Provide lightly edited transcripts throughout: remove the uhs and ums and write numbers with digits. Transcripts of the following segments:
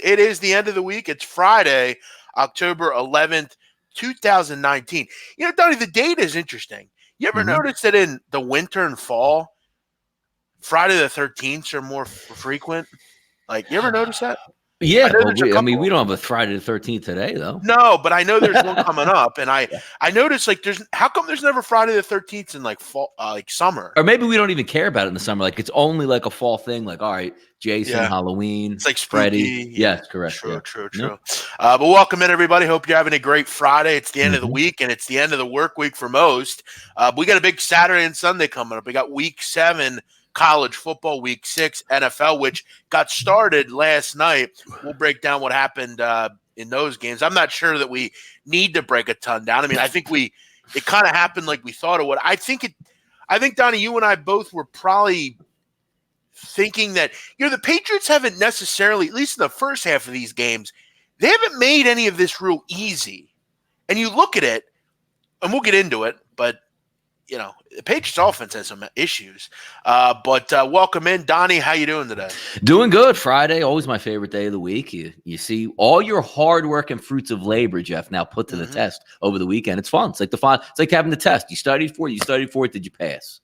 It is the end of the week. It's Friday, October 11th, 2019. Donnie, the date is interesting. You ever notice that in the winter and fall, Friday the 13th are more frequent? Like, you ever notice that? Yeah, but we don't have a Friday the 13th today, though. No, but I know there's one coming up, and I noticed how come there's never Friday the 13th in like fall, like summer? Or maybe we don't even care about it in the summer. Like it's only like a fall thing. Like, all right, Jason, Halloween, it's like Freddy. Yes, correct. True. Yep. But welcome in, everybody. Hope you're having a great Friday. It's the end of the week, and it's the end of the work week for most. We got a big Saturday and Sunday coming up. We got Week 7 college football, Week 6 NFL, which got started last night. We'll break down what happened in those games. I'm not sure that we need to break a ton down. I mean, I think it kind of happened like we thought it would. I think, Donnie, you and I both were probably thinking that, the Patriots haven't necessarily, at least in the first half of these games, they haven't made any of this real easy. And you look at it, and we'll get into it, but the Patriots offense has some issues. But welcome in, Donnie. How you doing today? Doing good. Friday, always my favorite day of the week. You see all your hard work and fruits of labor, Jeff, now put to the test over the weekend. It's fun. It's like having the test. You studied for it. Did you pass?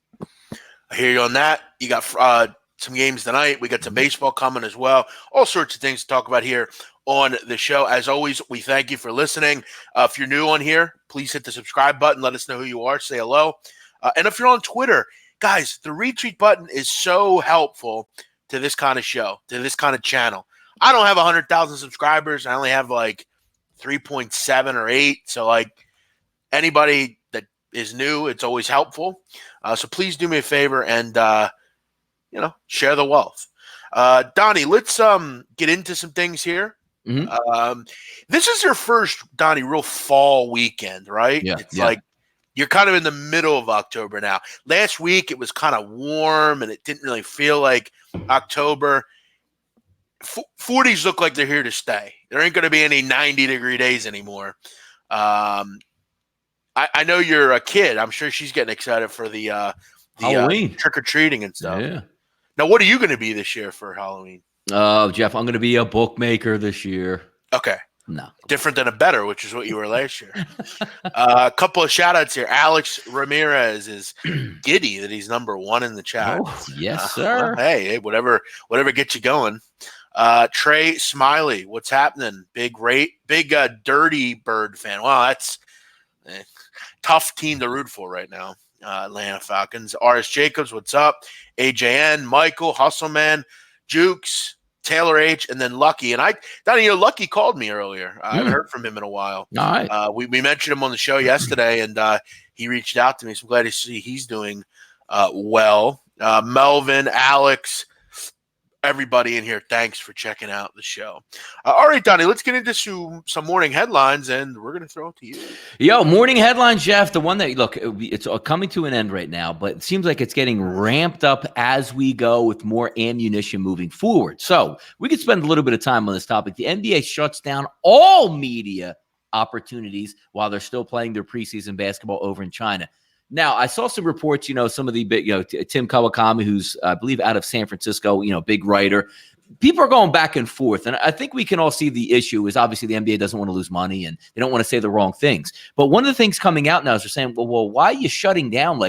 I hear you on that. You got some games tonight. We got some baseball coming as well. All sorts of things to talk about here on the show. As always, we thank you for listening. If you're new on here, please hit the subscribe button. Let us know who you are. Say hello. And if you're on Twitter, guys, the retweet button is so helpful to this kind of show, to this kind of channel. I don't have 100,000 subscribers. I only have like 3.7 or 8. So like anybody that is new, it's always helpful. So please do me a favor and, share the wealth. Donnie, let's get into some things here. This is your first, Donnie, real fall weekend, right? Yeah. It's like you're kind of in the middle of October now. Last week, it was kind of warm, and it didn't really feel like October. 40s look like they're here to stay. There ain't going to be any 90-degree days anymore. I know you're a kid. I'm sure she's getting excited for the Halloween trick-or-treating and stuff. Yeah. Now, what are you going to be this year for Halloween? Jeff, I'm going to be a bookmaker this year. Okay. No. Different than a bettor, which is what you were last year. A couple of shout-outs here. Alex Ramirez is giddy that he's number 1 in the chat. Oh, yes, sir. Well, hey, whatever gets you going. Trey Smiley, what's happening? Big Dirty Bird fan. Wow, that's tough team to root for right now. Atlanta Falcons. R.S. Jacobs, what's up? AJN, Michael, Hustleman, Jukes, Taylor H, and then Lucky. And Donnie, Lucky called me earlier. I haven't heard from him in a while. All right. We mentioned him on the show yesterday, and he reached out to me. So I'm glad to see he's doing well. Melvin, Alex, everybody in here, thanks for checking out the show. All right, Donnie, let's get into some morning headlines, and we're going to throw it to you. Yo, morning headlines, Jeff. The one that, look, it's coming to an end right now, but it seems like it's getting ramped up as we go with more ammunition moving forward. So we could spend a little bit of time on this topic. The NBA shuts down all media opportunities while they're still playing their preseason basketball over in China. Now, I saw some reports, some of the big, Tim Kawakami, who's, I believe, out of San Francisco, big writer. People are going back and forth. And I think we can all see the issue is obviously the NBA doesn't want to lose money and they don't want to say the wrong things. But one of the things coming out now is they're saying, well, why are you shutting down?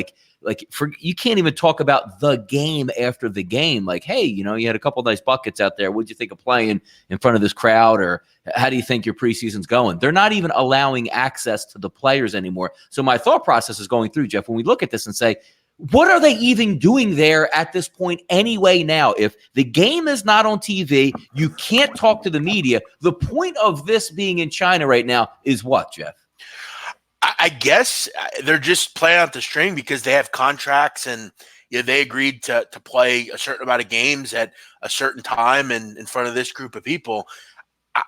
You can't even talk about the game after the game. Like, hey, you had a couple of nice buckets out there. What'd you think of playing in front of this crowd? Or how do you think your preseason's going? They're not even allowing access to the players anymore. So my thought process is going through, Jeff, when we look at this and say, what are they even doing there at this point anyway now? If the game is not on TV, you can't talk to the media. The point of this being in China right now is what, Jeff? I guess they're just playing out the string because they have contracts and they agreed to play a certain amount of games at a certain time and in front of this group of people.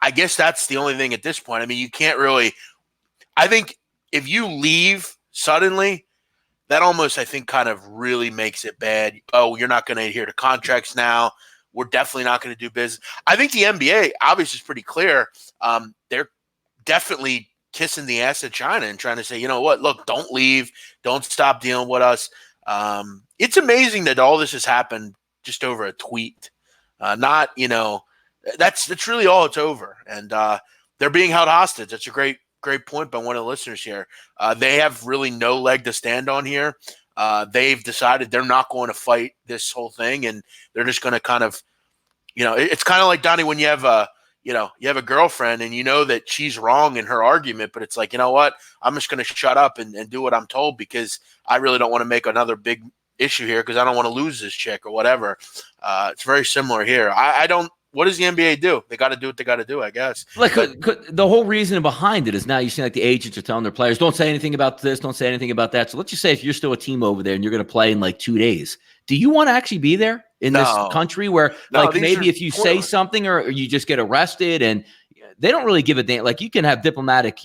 I guess that's the only thing at this point. I mean, you can't really – I think if you leave suddenly, that almost, I think, kind of really makes it bad. Oh, you're not going to adhere to contracts now. We're definitely not going to do business. I think the NBA obviously is pretty clear. They're definitely – kissing the ass of China and trying to say, you know what, look, don't leave, don't stop dealing with us. It's amazing that all this has happened just over a tweet, not, That's really all it's over. And they're being held hostage. That's a great point by one of the listeners here. They have really no leg to stand on here. They've decided they're not going to fight this whole thing, and they're just going to kind of, it's kind of like, Donnie, when you have a girlfriend and you know that she's wrong in her argument, but it's like, you know what? I'm just going to shut up and do what I'm told because I really don't want to make another big issue here because I don't want to lose this chick or whatever. It's very similar here. I don't. What does the NBA do? They got to do what they got to do, I guess. Like the whole reason behind it is now you see like the agents are telling their players, don't say anything about this, don't say anything about that. So let's just say if you're still a team over there and you're going to play in like 2 days, do you want to actually be there in this country where like maybe if you say something or you just get arrested and they don't really give a damn? Like you can have diplomatic,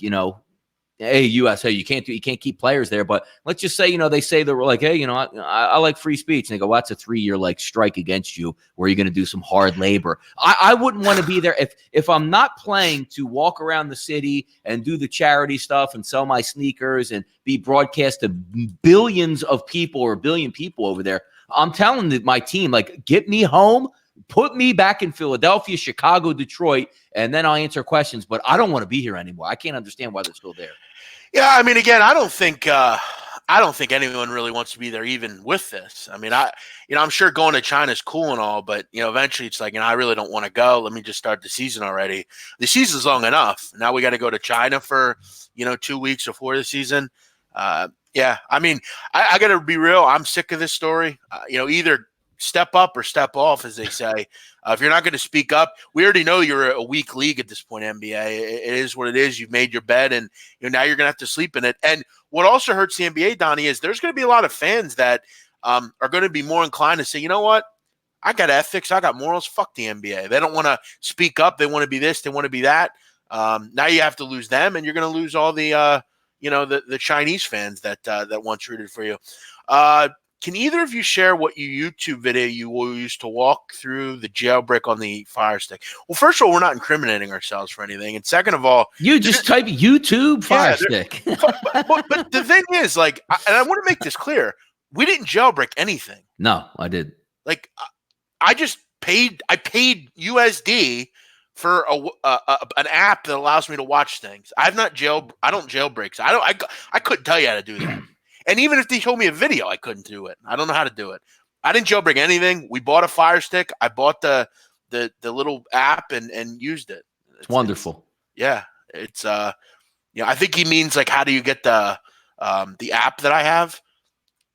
hey, USA, you can't keep players there. But let's just say, they say they're like, hey, I like free speech. And they go, well, that's a 3-year like strike against you where you're going to do some hard labor. I wouldn't want to be there if I'm not playing to walk around the city and do the charity stuff and sell my sneakers and be broadcast to billions of people or a billion people over there. I'm telling my team, like, get me home, put me back in Philadelphia, Chicago, Detroit, and then I'll answer questions. But I don't want to be here anymore. I can't understand why they're still there. Yeah, I mean, again, I don't think anyone really wants to be there even with this. I mean, I'm sure going to China is cool and all, but eventually it's like, I really don't want to go. Let me just start the season already. The season's long enough. Now we got to go to China for 2 weeks before the season. Yeah, I mean, I got to be real. I'm sick of this story. Either step up or step off, as they say. If you're not going to speak up, we already know you're a weak league at this point, NBA. It is what it is. You've made your bed, and now you're going to have to sleep in it. And what also hurts the NBA, Donnie, is there's going to be a lot of fans that are going to be more inclined to say, you know what? I got ethics. I got morals. Fuck the NBA. They don't want to speak up. They want to be this. They want to be that. Now you have to lose them, and you're going to lose all the the Chinese fans that once rooted for you. Can either of you share what YouTube video you used to walk through the jailbreak on the Fire Stick? Well, first of all, we're not incriminating ourselves for anything. And second of all, you just type YouTube Fire Stick. but the thing is, like, and I want to make this clear, we didn't jailbreak anything. No, I did. Like, I paid USD for an app that allows me to watch things. I don't jailbreak. So I couldn't tell you how to do that. And even if they showed me a video, I couldn't do it. I don't know how to do it. I didn't jailbreak anything. We bought a Fire Stick. I bought the little app and used it. It's wonderful. It's I think he means like, how do you get the app that I have?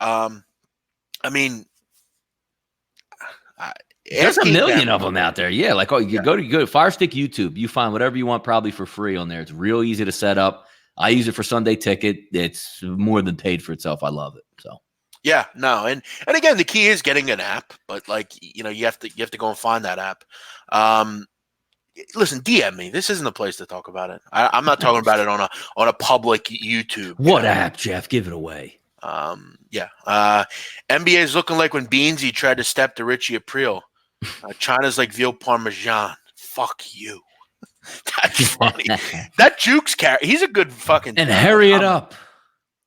I mean, there's a million of them out there. Yeah, like you go to Fire Stick YouTube. You find whatever you want probably for free on there. It's real easy to set up. I use it for Sunday Ticket. It's more than paid for itself. I love it. So yeah, no, and again, the key is getting an app, but like you have to go and find that app. Listen, DM me. This isn't the place to talk about it. I'm not talking about it on a public YouTube. What app, Jeff? Give it away. NBA is looking like when Beansy tried to step to Richie Aprile. China's like veal parmesan. Fuck you. That's funny. That Jukes character, he's a good fucking. And hurry it up.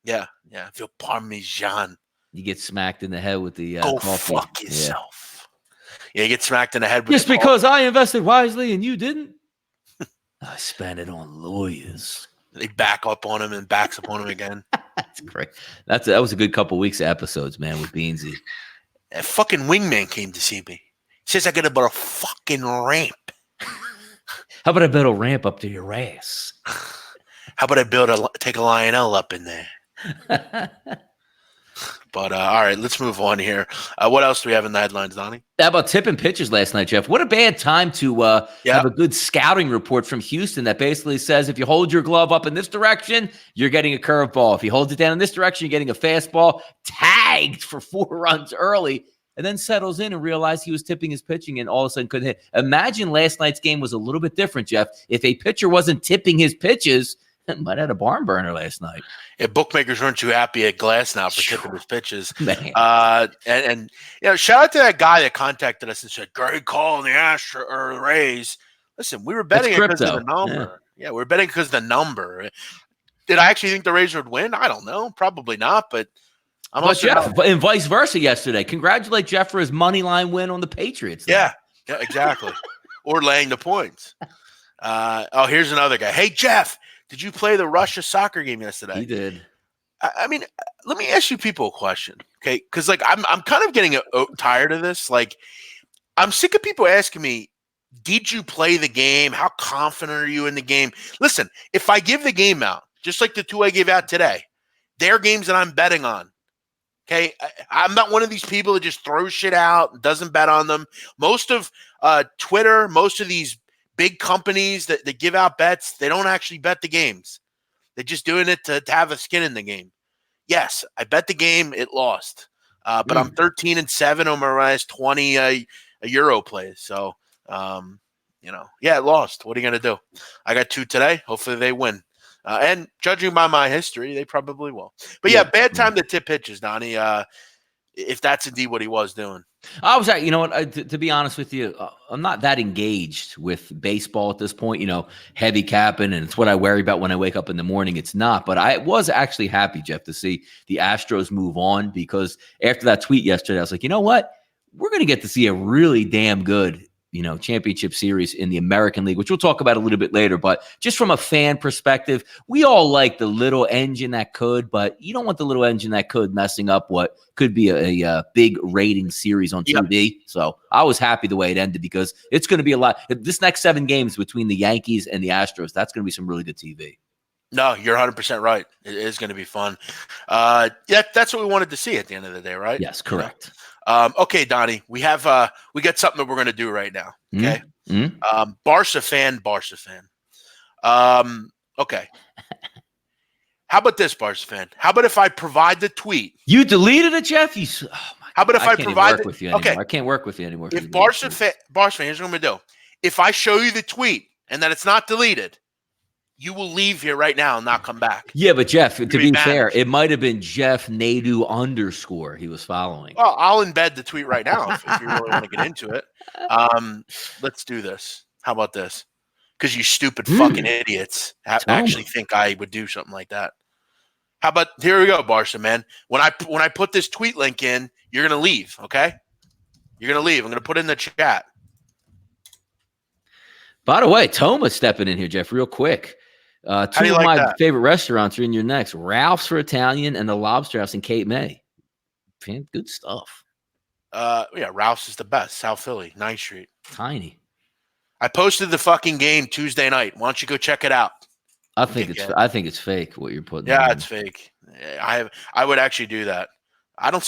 Yeah. Veal parmesan. You get smacked in the head with the go coffee. Fuck yourself. Yeah, you get smacked in the head with just because I invested wisely and you didn't. I spent it on lawyers. They back up on him and backs up on him again. That's great. That was a good couple weeks of episodes, man, with Beansy. A fucking wingman came to see me. He says I got about a fucking ramp. How about I build a ramp up to your ass? How about take a Lionel up in there? But all right, let's move on here. What else do we have in the headlines, Donnie? How about tipping pitches last night, Jeff? What a bad time to have a good scouting report from Houston that basically says if you hold your glove up in this direction, you're getting a curveball. If you hold it down in this direction, you're getting a fastball. Tagged for 4 runs early. And then settles in and realized he was tipping his pitching and all of a sudden couldn't hit. Imagine last night's game was a little bit different, Jeff. If a pitcher wasn't tipping his pitches, might have had a barn burner last night. Yeah, bookmakers weren't too happy at Glass now for tipping his pitches. Man. And shout out to that guy that contacted us and said, great call on the Astros or the Rays. Listen, we were betting it because of the number. Yeah, we were betting because of the number. Did I actually think the Rays would win? I don't know. Probably not, but Jeff, and vice versa yesterday. Congratulate Jeff for his money line win on the Patriots. Yeah, exactly. or laying the points. Here's another guy. Hey, Jeff, did you play the Russia soccer game yesterday? He did. I mean, let me ask you people a question, okay? Because like I'm kind of getting tired of this. Like, I'm sick of people asking me, "Did you play the game? How confident are you in the game?" Listen, if I give the game out, just like the two I gave out today, they're games that I'm betting on. Okay, I'm not one of these people that just throws shit out and doesn't bet on them. Most of Twitter, most of these big companies that give out bets, they don't actually bet the games. They're just doing it to have a skin in the game. Yes, I bet the game. It lost. But I'm 13-7 on my last 20 Euro plays. So, it lost. What are you going to do? I got 2 today. Hopefully they win. And judging by my history, they probably will. But, bad time to tip pitches, Donnie, if that's indeed what he was doing. I was at, you know what, to be honest with you, I'm not that engaged with baseball at this point, heavy capping, and it's what I worry about when I wake up in the morning. It's not, but I was actually happy, Jeff, to see the Astros move on, because after that tweet yesterday, I was like, you know what, we're going to get to see a really damn good championship series in the American League, which we'll talk about a little bit later. But just from a fan perspective, we all like the little engine that could, but you don't want the little engine that could messing up what could be a big rating series on TV. Yep. So I was happy the way it ended, because it's going to be a lot. This next 7 games between the Yankees and the Astros, that's going to be some really good TV. No, you're 100% right. It is going to be fun. That's what we wanted to see at the end of the day, right? Yes, correct. Okay, Donnie, we got something that we're going to do right now. Okay. Barca fan. Okay. How about this, Barca fan? How about if I provide the tweet? You deleted it, Jeff? How about if I provide work with you anymore. Okay. I can't work with you anymore. If Barca fan, here's what I'm going to do. If I show you the tweet and that it's not deleted, you will leave here right now and not come back. Yeah, but Jeff, to be fair, it might have been Jeff Nadu _ he was following. Well, I'll embed the tweet right now if you really want to get into it. Let's do this. How about this? Because you stupid fucking idiots actually think I would do something like that. How about, here we go, Barca, man. When I put this tweet link in, you're going to leave, okay? You're going to leave. I'm going to put it in the chat. By the way, Toma's stepping in here, Jeff, real quick. 2 of my favorite restaurants are in your next. Ralph's for Italian and the Lobster House in Cape May. Man, good stuff. Ralph's is the best. South Philly, 9th Street. Tiny. I posted the fucking game Tuesday night. Why don't you go check it out? I think it's fake what you're putting. Yeah, it's fake. I would actually do that. I don't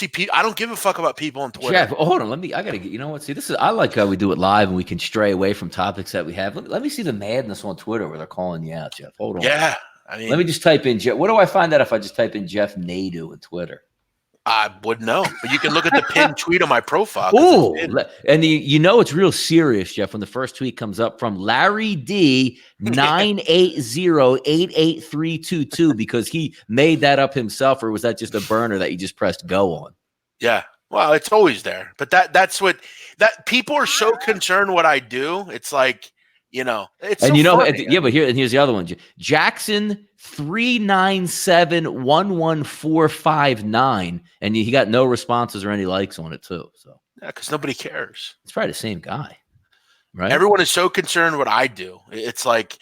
give a fuck about people on Twitter. Jeff, hold on. I gotta get. You know what? See, I like how we do it live and we can stray away from topics that we have. Let me see the madness on Twitter where they're calling you out, Jeff. Hold on. Yeah, let me just type in Jeff. What do I find out if I just type in Jeff Nadu on Twitter? I wouldn't know, but you can look at the pinned tweet on my profile. Oh, and it's real serious, Jeff, when the first tweet comes up from Larry D 9808832, because he made that up himself, or was that just a burner that you just pressed go on? Yeah, well, it's always there, but that's what people are so concerned what I do. It's like, it's and so funny. But here's the other one. Jackson 397-11459, and he got no responses or any likes on it too. So because nobody cares. It's probably the same guy, right? Everyone is so concerned what I do. It's like,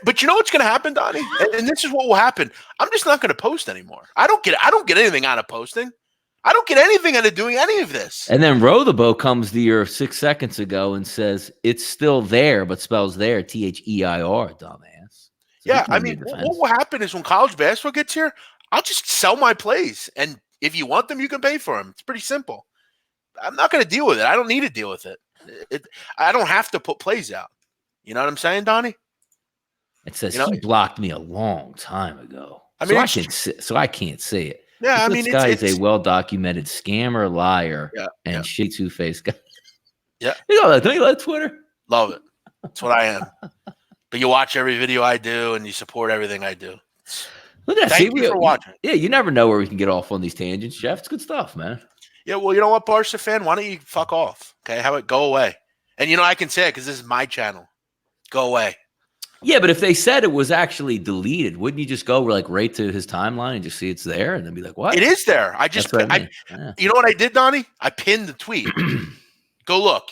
but you know what's going to happen, Donnie? And this is what will happen. I'm just not going to post anymore. I don't get anything out of posting. I don't get anything out of doing any of this. And then Row the Boat comes to your 6 seconds ago and says it's still there, but spells there THEIR, dumbass. So yeah, I mean, what will happen is when college basketball gets here, I'll just sell my plays, and if you want them, you can pay for them. It's pretty simple. I'm not going to deal with it. I don't need to deal with it. I don't have to put plays out. You know what I'm saying, Donnie? It says he blocked me a long time ago. I mean, so I can't say it. Yeah, this guy is a well-documented scammer, liar, and shit two-faced guy. Yeah. Don't you like Twitter? Love it. That's what I am. But you watch every video I do, and you support everything I do. Look at that. Thank you for watching. Yeah, you never know where we can get off on these tangents, Jeff. It's good stuff, man. Yeah, well, you know what, Barca fan? Why don't you fuck off? Okay, how about go away? And I can say it because this is my channel. Go away. Yeah, but if they said it was actually deleted, wouldn't you just go right to his timeline and just see it's there and then be like, what? It is there. You know what I did, Donnie? I pinned the tweet. Go look.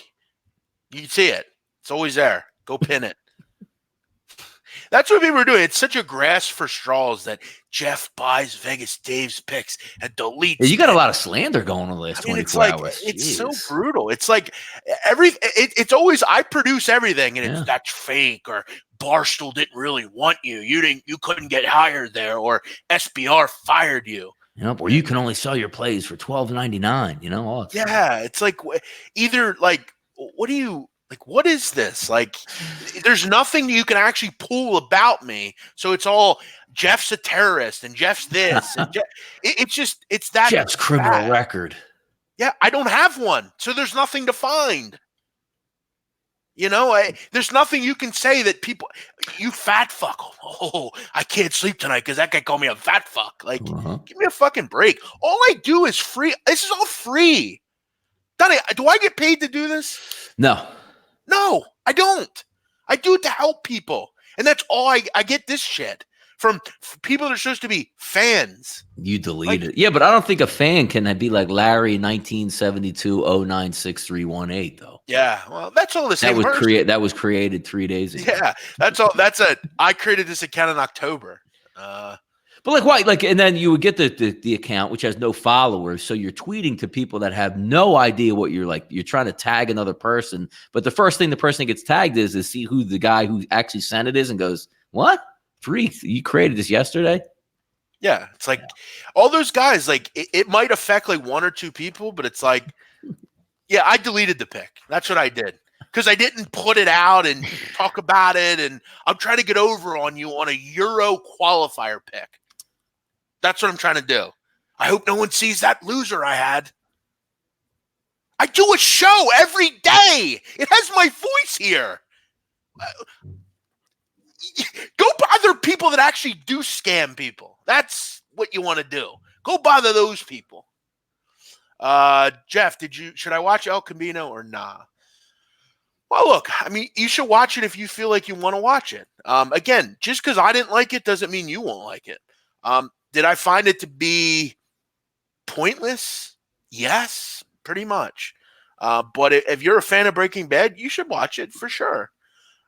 You can see it. It's always there. Go pin it. That's what people are doing. It's such a grasp for straws that Jeff buys Vegas Dave's picks and deletes. Yeah, you got a lot of slander going on the last 24 hours. It's so brutal. It's like it's always I produce everything and that's fake, or Barstool didn't really want you. You couldn't get hired there, or SBR fired you. Or you can only sell your plays for $12.99. It's like either like what do you like? What is this? Like, there's nothing you can actually pull about me. So it's all Jeff's a terrorist and Jeff's this. And it's that Jeff's criminal record. Yeah, I don't have one, so there's nothing to find. There's nothing you can say that people, you fat fuck. Oh, I can't sleep tonight because that guy called me a fat fuck. Like, give me a fucking break. All I do is free. This is all free. Donnie, do I get paid to do this? No, I don't. I do it to help people. And that's all I get this shit from people that are supposed to be fans. You delete it. Yeah, but I don't think a fan can be like Larry 1972-096318 though. Yeah, well, that's all the same. That was created 3 days ago. Yeah, that's all. I created this account in October. But like why? Like, and then you would get the account which has no followers, so you're tweeting to people that have no idea what you're like. You're trying to tag another person, but the first thing the person that gets tagged is see who the guy who actually sent it is, and goes, "What? You created this yesterday?" Yeah, it's like all those guys. Like it might affect like one or two people, but it's like, yeah, I deleted the pic. That's what I did. Because I didn't put it out and talk about it, and I'm trying to get over on you on a Euro qualifier pick. That's what I'm trying to do. I hope no one sees that loser I had. I do a show every day. It has my voice here. Go bother people that actually do scam people. That's what you want to do. Go bother those people. Jeff, should I watch El Camino or nah? Well, look, I mean, you should watch it if you feel like you want to watch it. Again, just because I didn't like it doesn't mean you won't like it. Did I find it to be pointless? Yes, pretty much. But if you're a fan of Breaking Bad, you should watch it for sure.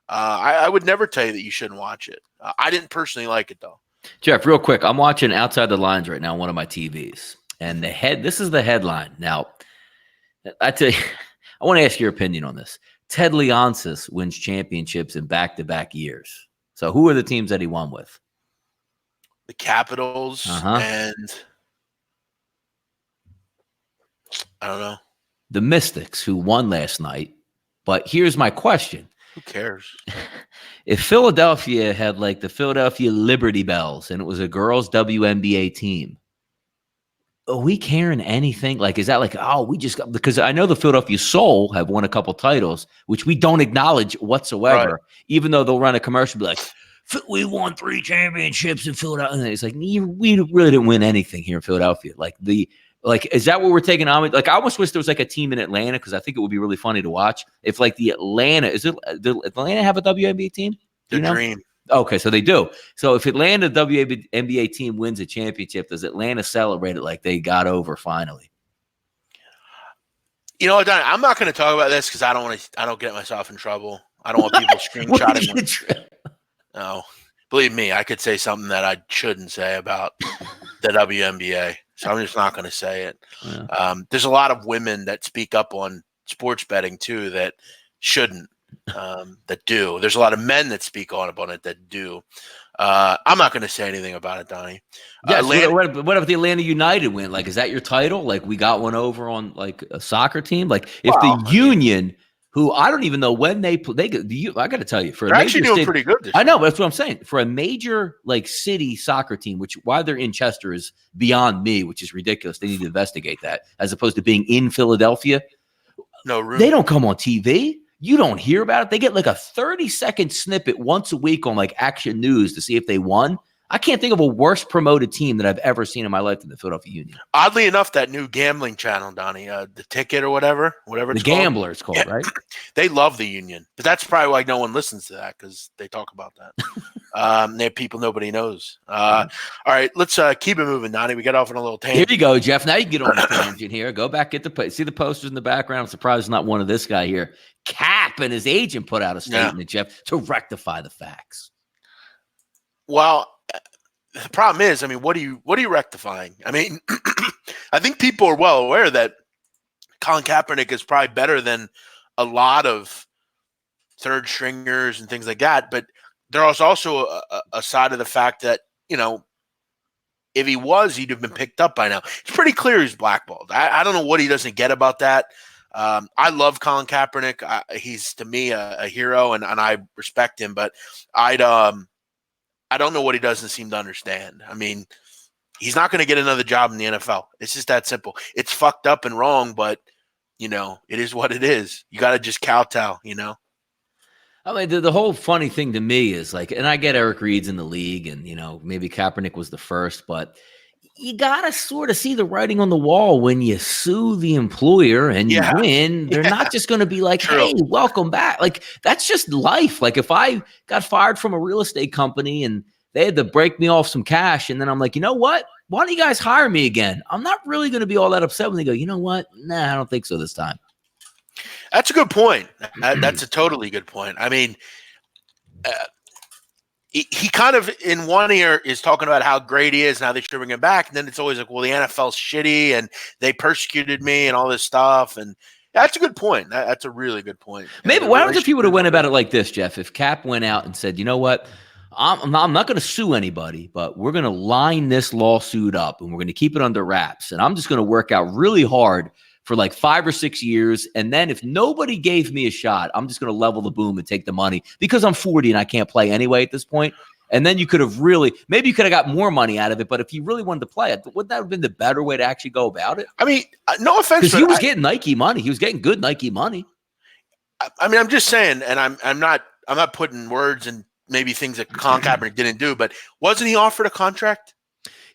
I would never tell you that you shouldn't watch it. I didn't personally like it, though. Jeff, real quick, I'm watching Outside the Lines right now on one of my TVs. And this is the headline. Now, I tell you, I want to ask your opinion on this. Ted Leonsis wins championships in back-to-back years. So who are the teams that he won with? The Capitals and I don't know. The Mystics, who won last night. But here's my question. Who cares? If Philadelphia had like the Philadelphia Liberty Bells and it was a girls' WNBA team, are we caring anything? Like, is that like, we just got, because I know the Philadelphia Soul have won a couple titles, which we don't acknowledge whatsoever, even though they'll run a commercial be like, we won 3 championships in Philadelphia. And it's like, we really didn't win anything here in Philadelphia. Is that what we're taking on? Like, I almost wish there was like a team in Atlanta, because I think it would be really funny to watch. If like did Atlanta have a WNBA team? The Dream. Okay, so they do. So if Atlanta WNBA team wins a championship, does Atlanta celebrate it like they got over finally? You know what, Don? I'm not going to talk about this because I don't get myself in trouble. I don't want people screenshotting. No, believe me, I could say something that I shouldn't say about the WNBA, so I'm just not going to say it. Yeah. There's a lot of women that speak up on sports betting too that shouldn't, that do. There's a lot of men that speak on it that do. I'm not going to say anything about it, Donnie. Yeah, what if the Atlanta United win? Like, is that your title? Like, we got one over on like a soccer team? Like, if the Union, who I don't even know when I got to tell you, they're actually doing pretty good this year. I know, but that's what I'm saying. For a major like city soccer team, which why they're in Chester is beyond me, which is ridiculous. They need to investigate that, as opposed to being in Philadelphia. No room. They don't come on TV. You don't hear about it. They get like a 30-second snippet once a week on like Action News to see if they won. I can't think of a worse promoted team that I've ever seen in my life than the Philadelphia Union. Oddly enough, that new gambling channel, Donnie, the Ticket or whatever it's the Gambler, it's called, right? They love the Union, but that's probably why no one listens to that, because they talk about that. They have people nobody knows. All right, let's keep it moving, Donnie. We got off on a little tangent. Here you go, Jeff. Now you can get on the tangent here. Go back, see the posters in the background. I'm surprised it's not one of this guy here. Cap and his agent put out a statement, Jeff, to rectify the facts. Well, the problem is, I mean, what are you rectifying? I mean, I think people are well aware that Colin Kaepernick is probably better than a lot of third stringers and things like that. But there's also a side of the fact that, if he was, he'd have been picked up by now. It's pretty clear he's blackballed. I don't know what he doesn't get about that. I love Colin Kaepernick. He's, to me, a hero, and I respect him. But I don't know what he doesn't seem to understand. I mean, he's not going to get another job in the NFL. It's just that simple. It's fucked up and wrong, but, it is what it is. You got to just kowtow, I mean, the whole funny thing to me is and I get Eric Reed's in the league, and, maybe Kaepernick was the first, but you got to sort of see the writing on the wall when you sue the employer and you win. They're not just going to be like, hey, welcome back. That's just life. If I got fired from a real estate company and they had to break me off some cash, and then I'm like, you know what? Why don't you guys hire me again? I'm not really going to be all that upset when they go, you know what? Nah, I don't think so this time. That's a good point. That's a totally good point. I mean, he kind of in one ear is talking about how great he is and how they should bring him back. And then it's always like, well, the NFL's shitty and they persecuted me and all this stuff. And that's a good point. That's a really good point. Maybe why don't if you would have went about it like this, Jeff? If Cap went out and said, you know what? I'm not going to sue anybody, but we're going to line this lawsuit up and we're going to keep it under wraps. And I'm just going to work out really hard for 5 or 6 years. And then if nobody gave me a shot, I'm just going to level the boom and take the money because I'm 40 and I can't play anyway at this point. And then you could have maybe you could have got more money out of it. But if you really wanted to play it, wouldn't that have been the better way to actually go about it? I mean, no offense. Because he was getting Nike money. He was getting good Nike money. I mean, I'm just saying, and I'm not putting words in maybe things that Colin Kaepernick didn't do, but wasn't he offered a contract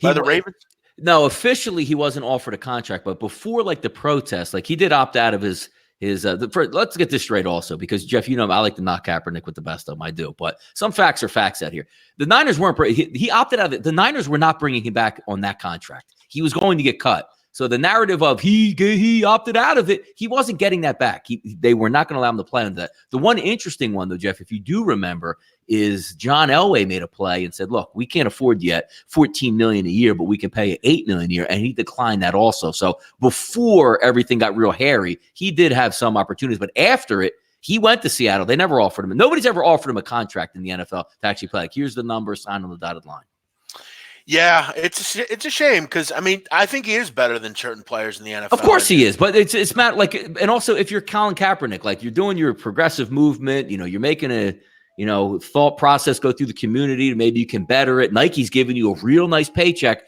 by the Ravens? No, officially he wasn't offered a contract, but before the protest, he did opt out of his let's get this straight also, because Jeff, I like to knock Kaepernick with the best of them. I do, but some facts are facts out here. The Niners he opted out of it. The Niners were not bringing him back on that contract. He was going to get cut. So the narrative of he opted out of it, he wasn't getting that back. They were not going to allow him to play on that. The one interesting one, though, Jeff, if you do remember, is John Elway made a play and said, look, we can't afford yet $14 million a year, but we can pay you $8 million a year. And he declined that also. So before everything got real hairy, he did have some opportunities. But after it, he went to Seattle. They never offered him. Nobody's ever offered him a contract in the NFL to actually play. Here's the number, sign on the dotted line. Yeah, it's a shame because, I mean, I think he is better than certain players in the NFL. Of course he is, but it's not and also if you're Colin Kaepernick, you're doing your progressive movement, you're making a, thought process go through the community, maybe you can better it. Nike's giving you a real nice paycheck.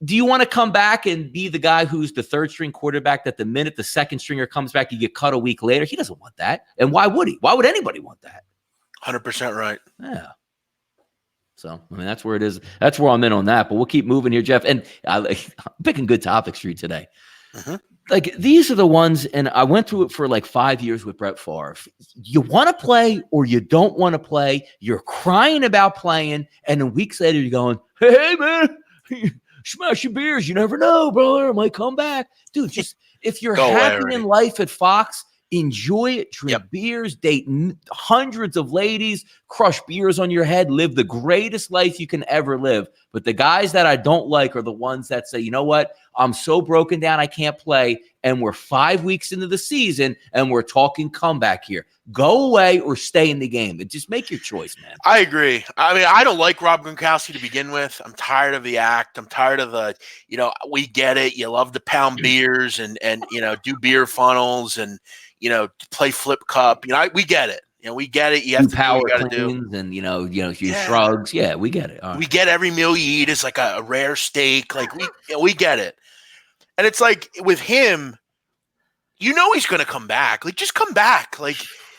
Do you want to come back and be the guy who's the third string quarterback that the minute the second stringer comes back, you get cut a week later? He doesn't want that. And why would he? Why would anybody want that? 100% right. Yeah. So, I mean, that's where it is. That's where I'm in on that. But we'll keep moving here, Jeff. And I'm picking good topics for you today. Mm-hmm. These are the ones, and I went through it for 5 years with Brett Favre. You want to play or you don't want to play. You're crying about playing. And then weeks later, you're going, hey, man, smash your beers. You never know, brother. I might come back. Dude, just if you're happy in life at Fox, enjoy it, drink beers, date hundreds of ladies, crush beers on your head, live the greatest life you can ever live. But the guys that I don't like are the ones that say, you know what? I'm so broken down I can't play, and we're 5 weeks into the season, and we're talking comeback here. Go away or stay in the game. Just make your choice, man. I agree. I mean, I don't like Rob Gronkowski to begin with. I'm tired of the act. I'm tired of the, we get it. You love to pound beers and do beer funnels and, play flip cup. We get it. We get it. You have to power do what you got to do. And, your shrugs. Yeah, we get it. Right. We get every meal you eat is like a rare steak. We get it. And it's with him, he's going to come back. Just come back.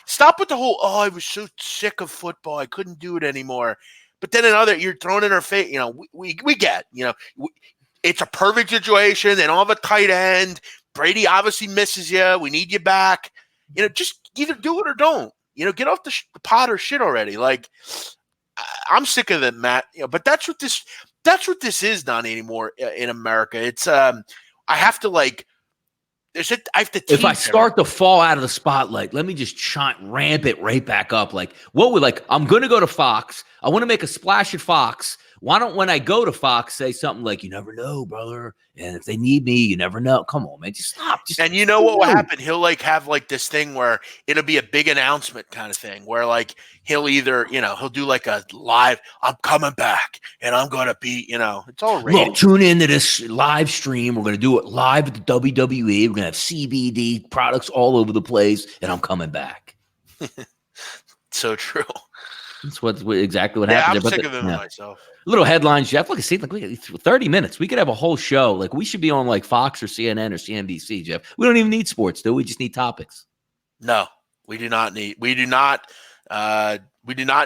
Stop with the whole, I was so sick of football. I couldn't do it anymore. But then you're thrown in our face. We get, it's a perfect situation. They don't have a tight end. Brady obviously misses you. We need you back. Just either do it or don't. Get off the pot or shit already. I'm sick of it, Matt. But that's what this is not anymore in America. It's I have to like. I have to if I teach start to fall out of the spotlight, let me just ramp it right back up. Like, I'm going to go to Fox. I want to make a splash at Fox. Why don't, when I go to Fox, say something like, you never know, brother. And if they need me, you never know. Come on, man. Just stop. And you know what will happen? He'll like have like this thing where it'll be a big announcement kind of thing where like he'll either, he'll do like a live, I'm coming back and I'm going to be, it's all radio. Look, tune into this live stream. We're going to do it live at the WWE. We're going to have CBD products all over the place and I'm coming back. So true. That's exactly what happened. I'm sick of him myself. Little headlines, Jeff. Look, see, 30 minutes. We could have a whole show. Like, we should be on like Fox or CNN or CNBC, Jeff. We don't even need sports, do we? Just need topics. No, we do not need. We do not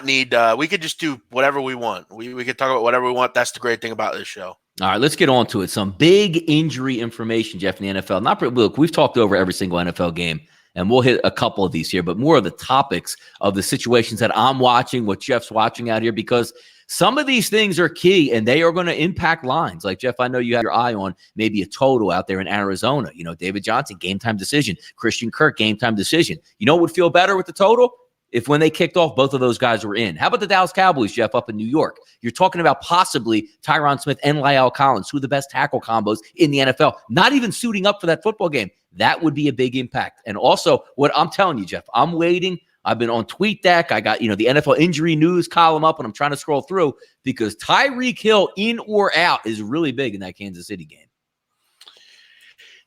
need. We could just do whatever we want. We could talk about whatever we want. That's the great thing about this show. All right, let's get on to it. Some big injury information, Jeff, in the NFL. Look, we've talked over every single NFL game. And we'll hit a couple of these here, but more of the topics of the situations that I'm watching, what Jeff's watching out here, because some of these things are key and they are going to impact lines. Like, Jeff, I know you have your eye on maybe a total out there in Arizona. David Johnson, game time decision. Christian Kirk, game time decision. You know what would feel better with the total? If when they kicked off, both of those guys were in. How about the Dallas Cowboys, Jeff, up in New York? You're talking about possibly Tyron Smith and La'el Collins, two of the best tackle combos in the NFL, not even suiting up for that football game. That would be a big impact. And also, what I'm telling you, Jeff, I'm waiting. I've been on TweetDeck. I got, the NFL injury news column up, and I'm trying to scroll through because Tyreek Hill in or out is really big in that Kansas City game.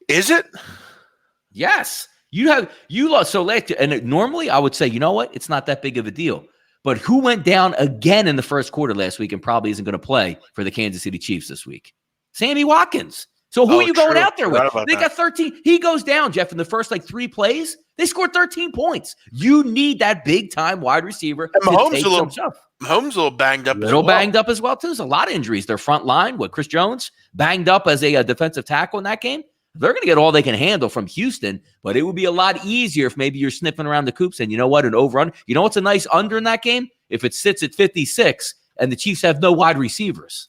Is it? Yes. You lost. So and normally I would say, you know what? It's not that big of a deal. But who went down again in the first quarter last week and probably isn't going to play for the Kansas City Chiefs this week? Sammy Watkins. So who are you going out there with? They got 13. He goes down, Jeff, in the first 3 plays. They scored 13 points. You need that big-time wide receiver. And Mahomes a little banged up banged up as well, too. There's a lot of injuries. Their front line, Chris Jones, banged up as a defensive tackle in that game. They're going to get all they can handle from Houston, but it would be a lot easier if maybe you're sniffing around the coops and you know what, an over-under. You know what's a nice under in that game? If it sits at 56 and the Chiefs have no wide receivers.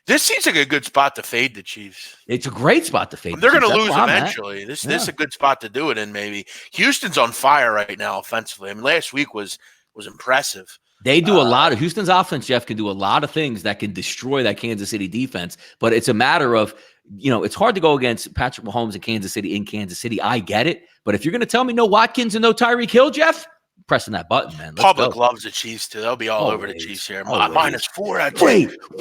This seems like a good spot to fade the Chiefs. It's a great spot to fade. They're going to lose eventually. This is a good spot to do it in maybe. Houston's on fire right now offensively. I mean, last week was impressive. They do a lot of – Houston's offense, Jeff, can do a lot of things that can destroy that Kansas City defense, but it's a matter of – it's hard to go against Patrick Mahomes in Kansas City. I get it. But if you're going to tell me no Watkins and no Tyreek Hill, Jeff, I'm pressing that button, man. Public loves the Chiefs, too. They'll be all over the Chiefs here. -4.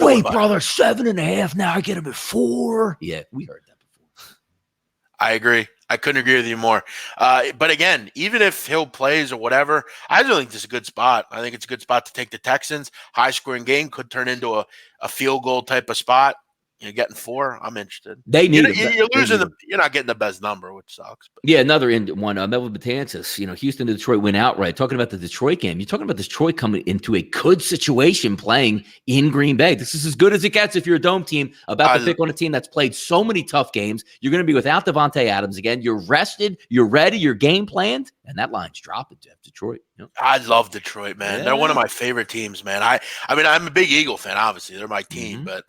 Wait, brother. 7.5. Now I get them at 4. Yeah, we heard that before. I agree. I couldn't agree with you more. But again, even if Hill plays or whatever, I don't think this is a good spot. I think it's a good spot to take the Texans. High-scoring game could turn into a field goal type of spot. You're getting 4. I'm interested. They need you're losing you're not getting the best number, which sucks. But. Yeah, another one. Melvin Betances. Houston to Detroit went outright. Talking about the Detroit game. You're talking about Detroit coming into a good situation playing in Green Bay. This is as good as it gets if you're a dome team about to pick on a team that's played so many tough games. You're going to be without Devontae Adams again. You're rested. You're ready. You're game planned. And that line's dropping, Jeff. Detroit. I love Detroit, man. Yeah. They're one of my favorite teams, man. I mean, I'm a big Eagle fan, obviously. They're my team, but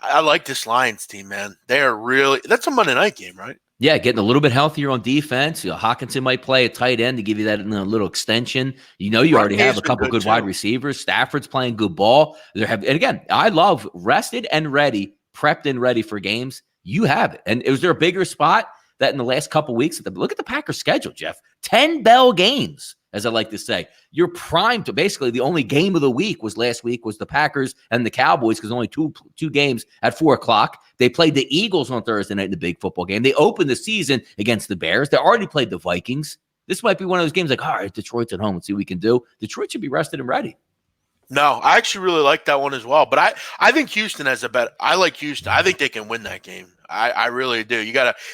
I like this Lions team, man. They are really – that's a Monday night game, right? Yeah, getting a little bit healthier on defense. Hawkinson might play a tight end to give you that little extension. You already have a couple good wide receivers. Stafford's playing good ball. And again, I love rested and ready, prepped and ready for games. You have it. And was there a bigger spot that in the last couple weeks? Look at the Packers' schedule, Jeff. 10 bell games, as I like to say. You're primed to basically the only game of the week was last week was the Packers and the Cowboys because only two games at 4 o'clock. They played the Eagles on Thursday night in the big football game. They opened the season against the Bears. They already played the Vikings. This might be one of those games like, all right, Detroit's at home. Let's see what we can do. Detroit should be rested and ready. No, I actually really like that one as well. But I think Houston has a bet. I like Houston. I think they can win that game. I really do.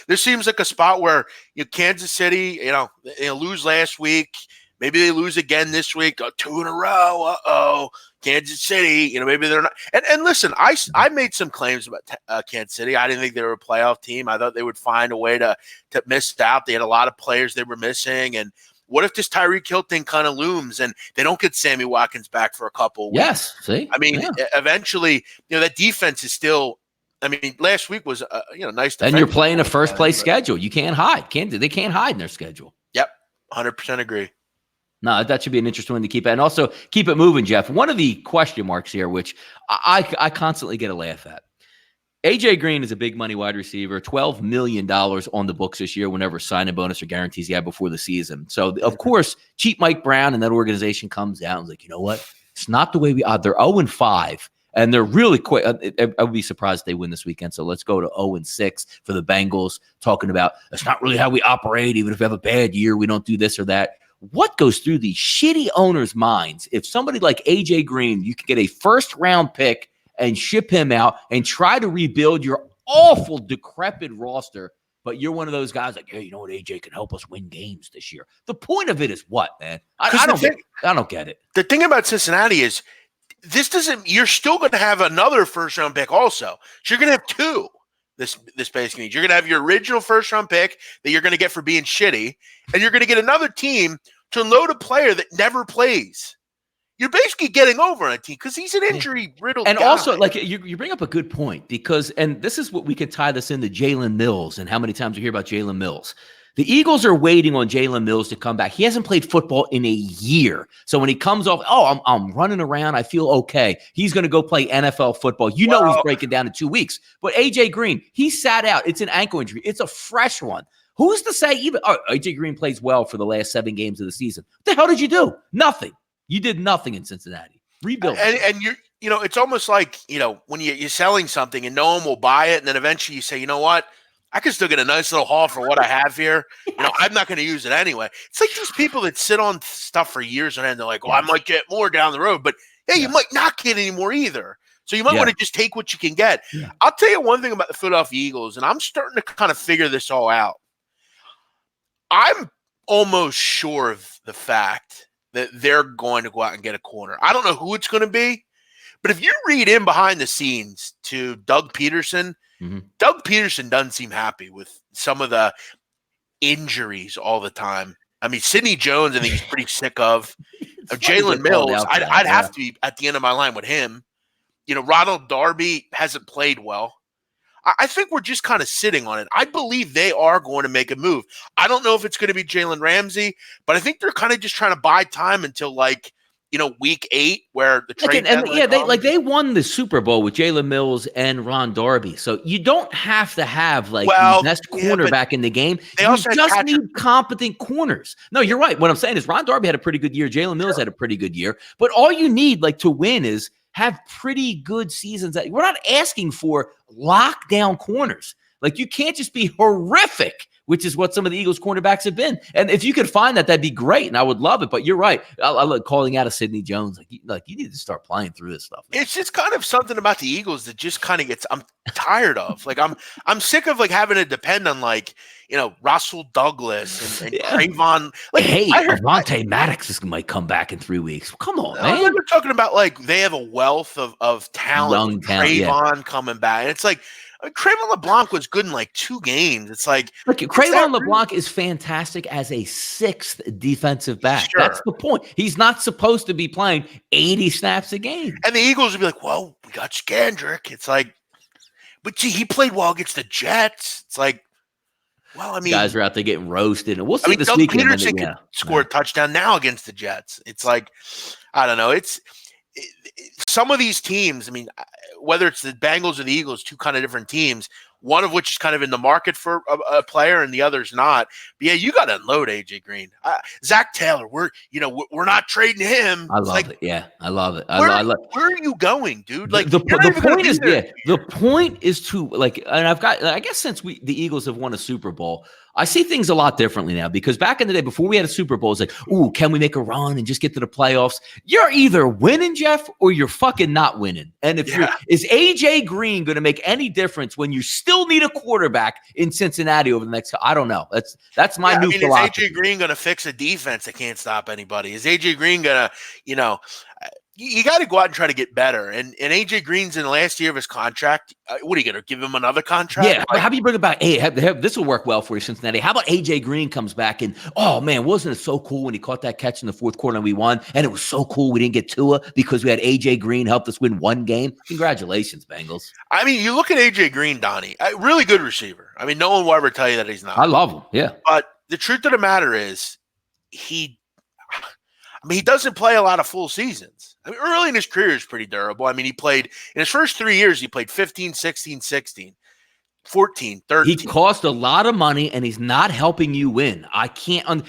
This seems like a spot where Kansas City, they lose last week. Maybe they lose again this week. 2 in a row. Uh-oh. Kansas City, maybe they're not. And listen, I made some claims about Kansas City. I didn't think they were a playoff team. I thought they would find a way to miss out. They had a lot of players they were missing. And what if this Tyreek Hill thing kind of looms and they don't get Sammy Watkins back for a couple of weeks? Yes, see? I mean, eventually, that defense is still – I mean, last week was, nice. And you're playing a first-place schedule. You can't hide. They can't hide in their schedule. Yep, 100% agree. No, that should be an interesting one to keep at. And also, keep it moving, Jeff. One of the question marks here, which I constantly get a laugh at. A.J. Green is a big money wide receiver, $12 million on the books this year whenever signing bonus or guarantees he had before the season. So, of course, cheap Mike Brown and that organization comes out and is like, you know what? It's not the way we are. They're 0-5, and they're really quick. I would be surprised if they win this weekend. So let's go to 0-6 for the Bengals, talking about that's not really how we operate. Even if we have a bad year, we don't do this or that. What goes through these shitty owners' minds if somebody like A.J. Green, you could get a first-round pick and ship him out and try to rebuild your awful, decrepit roster, but you're one of those guys like, hey, you know what, AJ can help us win games this year. The point of it is what, man? I don't get it. The thing about Cincinnati is you're still going to have another first-round pick also. So you're going to have two this basic needs. You're going to have your original first-round pick that you're going to get for being shitty, and you're going to get another team to unload a player that never plays. You're basically getting over on a team because he's an injury-riddled and guy. Also, like you bring up a good point because, and this is what we could tie this into Jalen Mills and how many times you hear about Jalen Mills. The Eagles are waiting on Jalen Mills to come back. He hasn't played football in a year. So when he comes off, I'm running around. I feel okay. He's going to go play NFL football. He's breaking down in 2 weeks. But A.J. Green, he sat out. It's an ankle injury. It's a fresh one. Who's to say A.J. Green plays well for the last 7 games of the season? What the hell did you do? Nothing. You did nothing in Cincinnati. Rebuild. And you're, it's almost like, when you're selling something and no one will buy it. And then eventually you say, you know what? I can still get a nice little haul for what I have here. I'm not going to use it anyway. It's like these people that sit on stuff for years and then they're like, well, I might get more down the road, but you might not get any more either. So you might want to just take what you can get. Yeah. I'll tell you one thing about the Philadelphia Eagles, and I'm starting to kind of figure this all out. I'm almost sure of the fact that they're going to go out and get a corner. I don't know who it's going to be, but if you read in behind the scenes to Doug Peterson, Doug Peterson doesn't seem happy with some of the injuries all the time. I mean, Sidney Jones, I think he's pretty sick of. Jalen Mills, I'd have to be at the end of my line with him. Ronald Darby hasn't played well. I think we're just kind of sitting on it. I believe they are going to make a move. I don't know if it's going to be Jalen Ramsey, but I think they're kind of just trying to buy time until week 8 where the trade they won the Super Bowl with Jalen Mills and Ron Darby. So you don't have to have the best cornerback in the game. You just need competent corners. No, you're right. What I'm saying is Ron Darby had a pretty good year. Jalen Mills had a pretty good year. But all you need to win is have pretty good seasons. We're not asking for lockdown corners. You can't just be horrific, which is what some of the Eagles cornerbacks have been. And if you could find that, that'd be great, and I would love it. But you're right. I love calling out of Sidney Jones. You need to start playing through this stuff. Man. It's just kind of something about the Eagles that just kind of I'm tired of. I'm sick of having to depend on Russell Douglas and Trayvon. Hey, Avonte Maddox might come back in 3 weeks. Come on, man. We're talking about they have a wealth of talent. Young Trayvon coming back. And it's Trayvon LeBlanc was good in 2 games. It's Trayvon LeBlanc is fantastic as a 6th defensive back. Sure. That's the point. He's not supposed to be playing 80 snaps a game. And the Eagles would be like, well, we got Scandrick. It's but gee, he played well against the Jets. It's well, I mean, guys are out there getting roasted, and we'll see this weekend. Peterson could score a touchdown now against the Jets. It's I don't know. Some of these teams, I mean, whether it's the Bengals or the Eagles, 2 kind of different teams, one of which is kind of in the market for a player and the other's not. But you got to unload A.J. Green. Zach Taylor, we're not trading him. I love it. Yeah, I love it. Where are you going, dude? The point is to and I guess since the Eagles have won a Super Bowl, I see things a lot differently now because back in the day, before we had a Super Bowl, it's can we make a run and just get to the playoffs? You're either winning, Jeff, or you're fucking not winning. And is A.J. Green going to make any difference when you still need a quarterback in Cincinnati over the next? I don't know. That's my new philosophy. Is A.J. Green going to fix a defense that can't stop anybody? Is A.J. Green going to, you got to go out and try to get better. And AJ Green's in the last year of his contract. What are you going to give him another contract? Yeah, but how do you bring it back? Hey, this will work well for you, Cincinnati. How about AJ Green comes back and, oh man, wasn't it so cool when he caught that catch in the fourth quarter and we won? And it was so cool we didn't get Tua because we had AJ Green help us win one game. Congratulations, Bengals. I mean, you look at AJ Green, Donnie, really good receiver. I mean, no one will ever tell you that he's not. I love him. Yeah, but the truth of the matter is, he doesn't play a lot of full seasons. I mean, early in his career is pretty durable. I mean, he played in his first 3 years, he played 15, 16, 16, 14, 13. He cost a lot of money and he's not helping you win. I can't.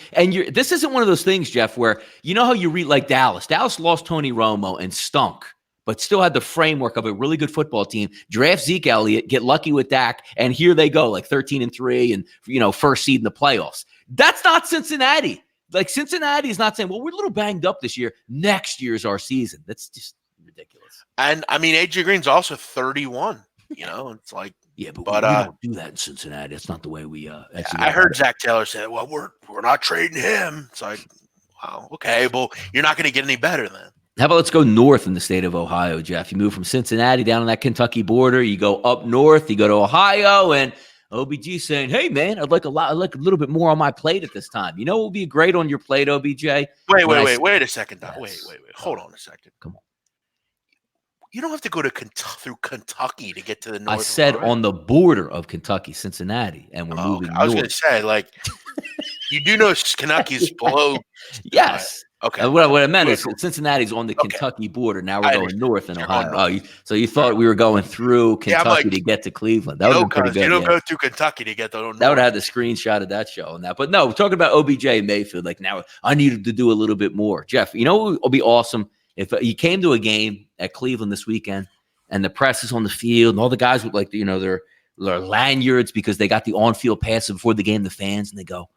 This isn't one of those things, Jeff, where you know how you read like Dallas. Dallas lost Tony Romo and stunk, but still had the framework of a really good football team. Draft Zeke Elliott, get lucky with Dak, and here they go, like 13-3 and first seed in the playoffs. That's not Cincinnati. Like Cincinnati is not saying, well, we're a little banged up this year. Next year's our season. That's just ridiculous. And I mean, AJ Green's also 31. It's like, yeah, but we don't do that in Cincinnati. That's not the way we. I heard Zach Taylor say, "Well, we're not trading him." It's like, wow, okay, well, you're not going to get any better then. How about let's go north in the state of Ohio, Jeff? You move from Cincinnati down on that Kentucky border. You go up north. You go to Ohio and. OBG saying, "Hey man, I'd like a little bit more on my plate at this time. You know what would be great on your plate, OBJ?" Wait a second, Doc. Wait. Hold on a second. Come on. You don't have to go to through Kentucky to get to the north. I said on the border of Kentucky, Cincinnati, and we're moving. I was going to say, like, you do know Kentucky's below. Yes. Okay. What I meant is Cincinnati's on the Kentucky border. Now we're going north in Ohio. So you thought we were going through Kentucky to get to Cleveland. That would be pretty good. You don't go through Kentucky to get to north. That would have had the screenshot of that show on that. But no, we're talking about OBJ and Mayfield. Like now I needed to do a little bit more. Jeff, you know what would be awesome? If you came to a game at Cleveland this weekend and the press is on the field and all the guys with their lanyards because they got the on-field passes before the game, the fans, and they go,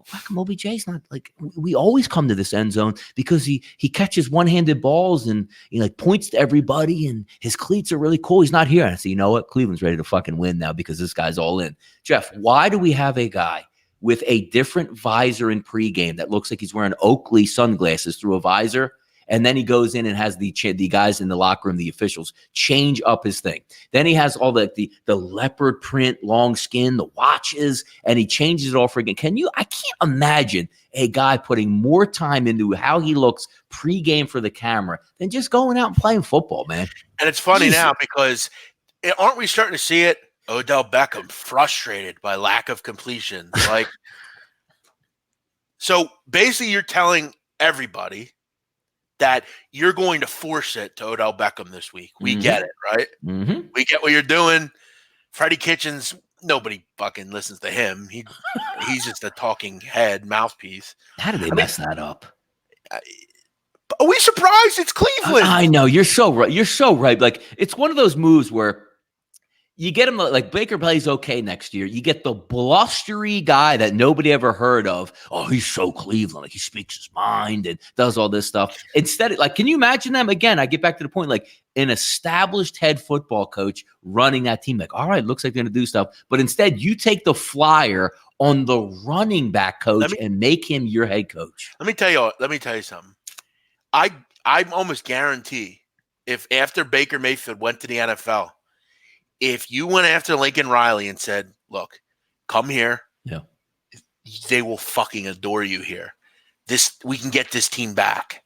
how come OBJ's not like we always come to this end zone because he catches one-handed balls and he like points to everybody and his cleats are really cool. He's not here. And I say, you know what? Cleveland's ready to fucking win now because this guy's all in. Jeff, why do we have a guy with a different visor in pregame that looks like he's wearing Oakley sunglasses through a visor? And then he goes in and has the guys in the locker room, the officials, change up his thing. Then he has all the leopard print, long skin, the watches, and he changes it all for again. I can't imagine a guy putting more time into how he looks pregame for the camera than just going out and playing football, man. And it's funny now because aren't we starting to see it? Odell Beckham frustrated by lack of completion. Like, so basically you're telling everybody that you're going to force it to Odell Beckham this week. We get it, right? Mm-hmm. We get what you're doing. Freddie Kitchens, nobody fucking listens to him. He's just a talking head mouthpiece. How did they mess that up? Are we surprised? It's Cleveland. I know. You're so right. You're so right. Like, it's one of those moves where you get him like Baker plays okay next year. You get the blustery guy that nobody ever heard of. Oh, he's so Cleveland. Like he speaks his mind and does all this stuff. Instead, like, can you imagine them again? I get back to the point, like an established head football coach running that team. Like, all right, looks like they're going to do stuff. But instead, you take the flyer on the running back coach and make him your head coach. Let me tell you something. I almost guarantee if after Baker Mayfield went to the NFL, if you went after Lincoln Riley and said, look, come here, they will fucking adore you here. We can get this team back.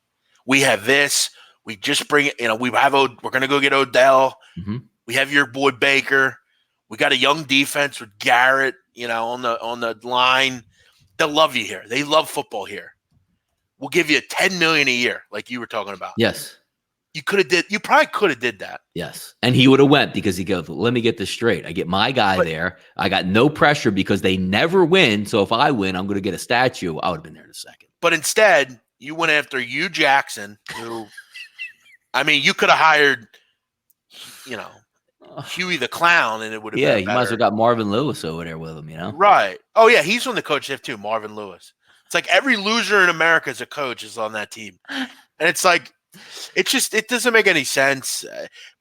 We have this. We just bring it. We're going to go get Odell. Mm-hmm. We have your boy Baker. We got a young defense with Garrett, on the line. They'll love you here. They love football here. We'll give you $10 million a year, like you were talking about. Yes. You probably could have did that. Yes. And he would have went because he goes, let me get this straight. I get my guy there. I got no pressure because they never win. So if I win, I'm going to get a statue. I would have been there in a second. But instead, you went after Hugh Jackson, who, you could have hired, Huey the Clown, and it would have been better. Yeah, you might as well got Marvin Lewis over there with him, Right. Oh, yeah, he's on the coach staff too, Marvin Lewis. It's like every loser in America as a coach is on that team. And it's like, it doesn't make any sense.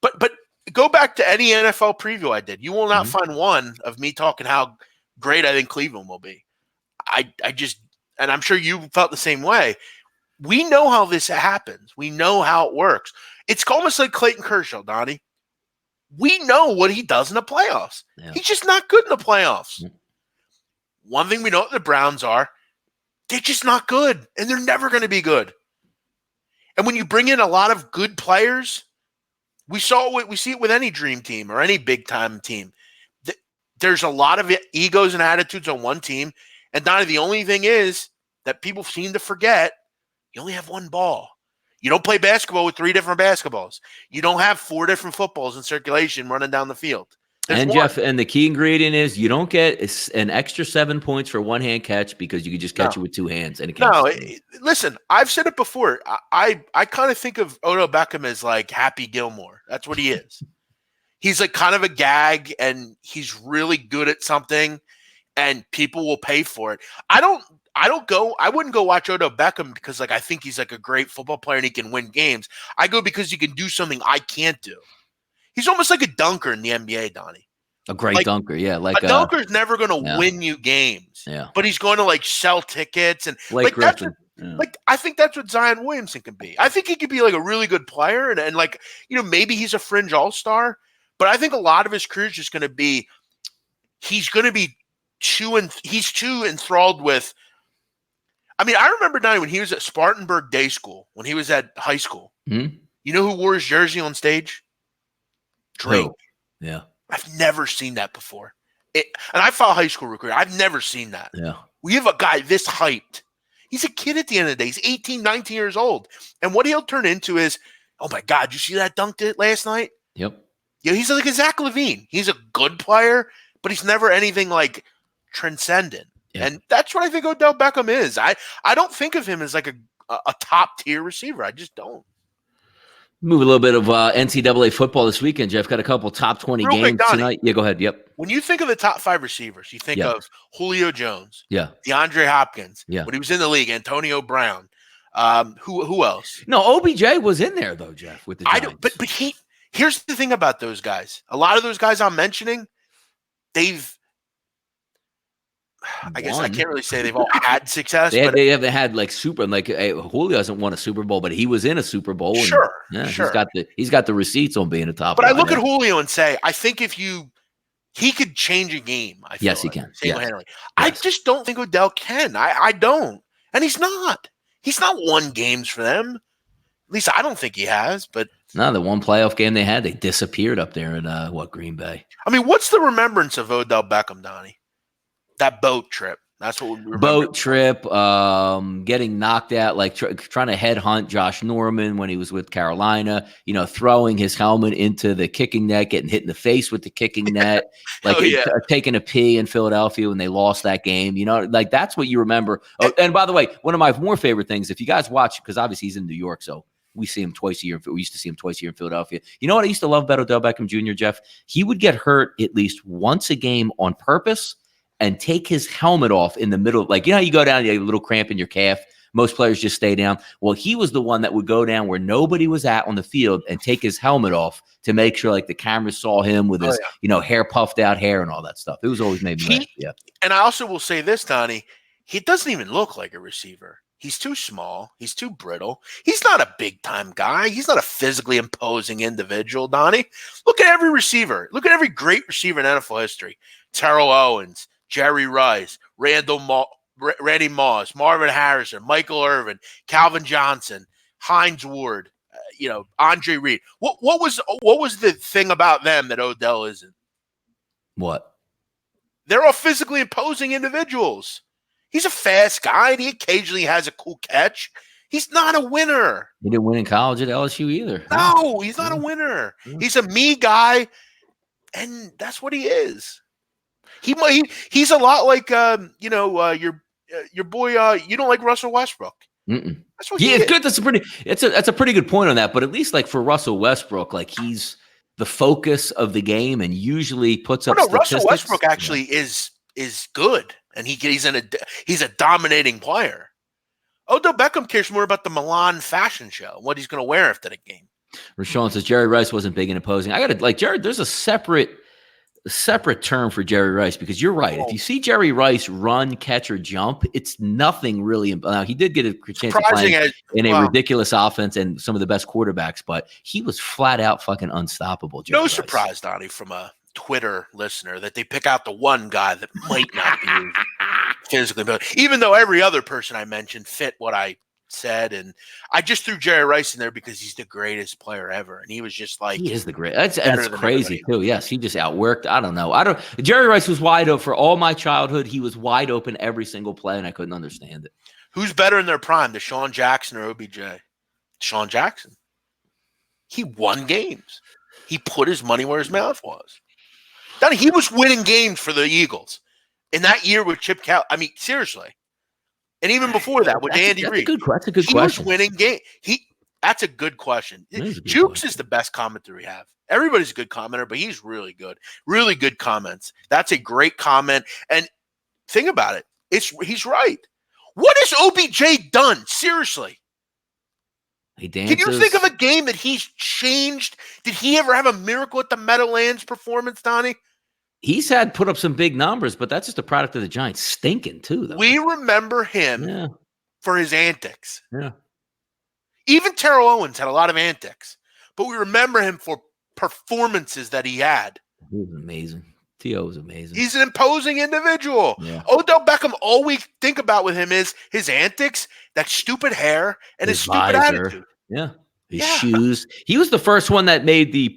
But go back to any NFL preview I did. You will not find one of me talking how great I think Cleveland will be. I just, and I'm sure you felt the same way. we know how this happens. We know how it works. It's almost like Clayton Kershaw, Donnie. We know what he does in the playoffs. Yeah. He's just not good in the playoffs. Mm-hmm. One thing we know what the Browns are, they're just not good, and they're never going to be good. And when you bring in a lot of good players, we see it with any dream team or any big-time team. There's a lot of egos and attitudes on one team, and Donnie, the only thing is that people seem to forget, you only have one ball. You don't play basketball with 3 different basketballs. You don't have 4 different footballs in circulation running down the field. There's and one. Jeff, and the key ingredient is you don't get an extra 7 points for one hand catch because you can just catch it with 2 hands. And listen, I've said it before. I kind of think of Odell Beckham as like Happy Gilmore. That's what he is. He's like kind of a gag, and he's really good at something, and people will pay for it. I wouldn't go watch Odell Beckham because like I think he's like a great football player and he can win games. I go because he can do something I can't do. He's almost like a dunker in the NBA, Donnie. A great dunker, yeah. Like a dunker's never going to win you games. Yeah. But he's going to like sell tickets and like I think that's what Zion Williamson can be. I think he could be like a really good player and like, maybe he's a fringe all-star, but I think a lot of his career is just going to be he's too enthralled with. I mean, I remember Donnie when he was at Spartanburg Day School, when he was at high school. Mm-hmm. You know who wore his jersey on stage? Drake. Oh, yeah. I've never seen that before. And I follow high school recruiting. I've never seen that. Yeah. We have a guy this hyped. He's a kid at the end of the day. He's 18, 19 years old. And what he'll turn into is, oh my God, you see that dunk last night? Yep. Yeah, he's like a Zach LaVine. He's a good player, but he's never anything like transcendent. Yeah. And that's what I think Odell Beckham is. I don't think of him as like a top-tier receiver. I just don't. Move a little bit of NCAA football this weekend, Jeff. Got a couple top 20 games quick, Donnie, tonight. Yeah, go ahead. Yep. When you think of the top 5 receivers, you think of Julio Jones, DeAndre Hopkins, when he was in the league, Antonio Brown. Who else? No, OBJ was in there though, Jeff. With the Giants. I don't. But here's the thing about those guys. A lot of those guys I'm mentioning, I guess I can't really say they've all had success. They haven't had like Julio hasn't won a Super Bowl, but he was in a Super Bowl. And, sure. He's got the receipts on being a top. But I look at Julio and say, I think he could change a game. Yes, he can. Single-handedly. Yes. I just don't think Odell can. I don't, and he's not. He's not won games for them. At least I don't think he has. But no, the one playoff game they had, they disappeared up there in Green Bay. I mean, what's the remembrance of Odell Beckham, Donnie? That boat trip. That's what we remember. Boat trip, getting knocked out, like trying to headhunt Josh Norman when he was with Carolina, throwing his helmet into the kicking net, getting hit in the face with the kicking net, like taking a pee in Philadelphia when they lost that game. Like that's what you remember. Oh, and by the way, one of my more favorite things, if you guys watch, because obviously he's in New York, so we see him twice a year. We used to see him twice a year in Philadelphia. You know what I used to love about Odell Beckham Jr., Jeff? He would get hurt at least once a game on purpose and take his helmet off in the middle. Like, you go down, you have a little cramp in your calf. Most players just stay down. Well, he was the one that would go down where nobody was at on the field and take his helmet off to make sure like the cameras saw him with his, hair puffed out hair and all that stuff. It was always made me laugh. Yeah. And I also will say this, Donnie, he doesn't even look like a receiver. He's too small. He's too brittle. He's not a big-time guy. He's not a physically imposing individual, Donnie. Look at every receiver. Look at every great receiver in NFL history. Terrell Owens, Jerry Rice, Randy Moss, Marvin Harrison, Michael Irvin, Calvin Johnson, Hines Ward, Andre Reed. What was the thing about them that Odell isn't? What? They're all physically imposing individuals. He's a fast guy, and he occasionally has a cool catch. He's not a winner. He didn't win in college at LSU either. No, he's not a winner. He's a me guy, and that's what he is. He's a lot like your boy. You don't like Russell Westbrook. Mm-mm. That's what he is. Good. That's a pretty good point on that. But at least like for Russell Westbrook, like he's the focus of the game and usually puts up. Statistics. Russell Westbrook actually is good, and he's a dominating player. Odell Beckham cares more about the Milan fashion show, what he's going to wear after the game. Rashawn says Jerry Rice wasn't big and imposing. I got to Jared. There's a separate a separate term for Jerry Rice, because you're right. If you see Jerry Rice run, catch, or jump, it's nothing really. Now, he did get a chance to play in a ridiculous offense and some of the best quarterbacks, but he was flat out fucking unstoppable. Jerry Rice. Surprise, Donnie, from a Twitter listener that they pick out the one guy that might not be physically built, even though every other person I mentioned fit what I said. And I just threw Jerry Rice in there because he's the greatest player ever. And he was just like, he is the great. That's crazy too. Yes. He just outworked. I don't know. Jerry Rice was wide open for all my childhood. He was wide open every single play, and I couldn't understand it. Who's better in their prime, Deshaun Jackson or OBJ? Deshaun Jackson. He won games. He put his money where his mouth was. Donnie, he was winning games for the Eagles in that year with Chip Kelly. I mean, seriously. And even before that, with Andy Reid. That's a good question. He was winning game. That's a good question. Jukes is the best commenter we have. Everybody's a good commenter, but he's really good. Really good comments. That's a great comment. And think about it. He's right. What has OBJ done? Seriously. He dances. Can you think of a game that he's changed? Did he ever have a miracle at the Meadowlands performance, Donnie? He's had put up some big numbers, but that's just a product of the Giants stinking too, though. We remember him for his antics. Yeah. Even Terrell Owens had a lot of antics, but we remember him for performances that he had. He was amazing. T.O. was amazing. He's an imposing individual. Yeah. Odell Beckham, all we think about with him is his antics, that stupid hair, and his stupid attitude. Yeah. His shoes. He was the first one that made the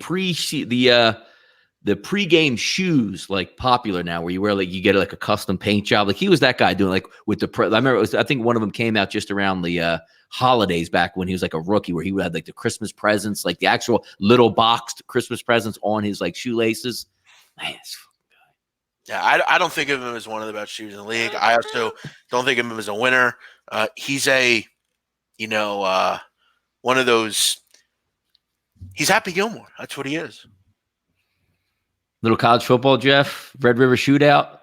pregame shoes like popular now, where you wear you get like a custom paint job. Like he was that guy doing like with the I remember I think one of them came out just around the holidays back when he was like a rookie, where he would have like the Christmas presents, like the actual little boxed Christmas presents on his like shoelaces. Man, I don't think of him as one of the best shoes in the league. I also don't think of him as a winner. He's one of those. He's Happy Gilmore. That's what he is. Little college football, Jeff. Red River Shootout.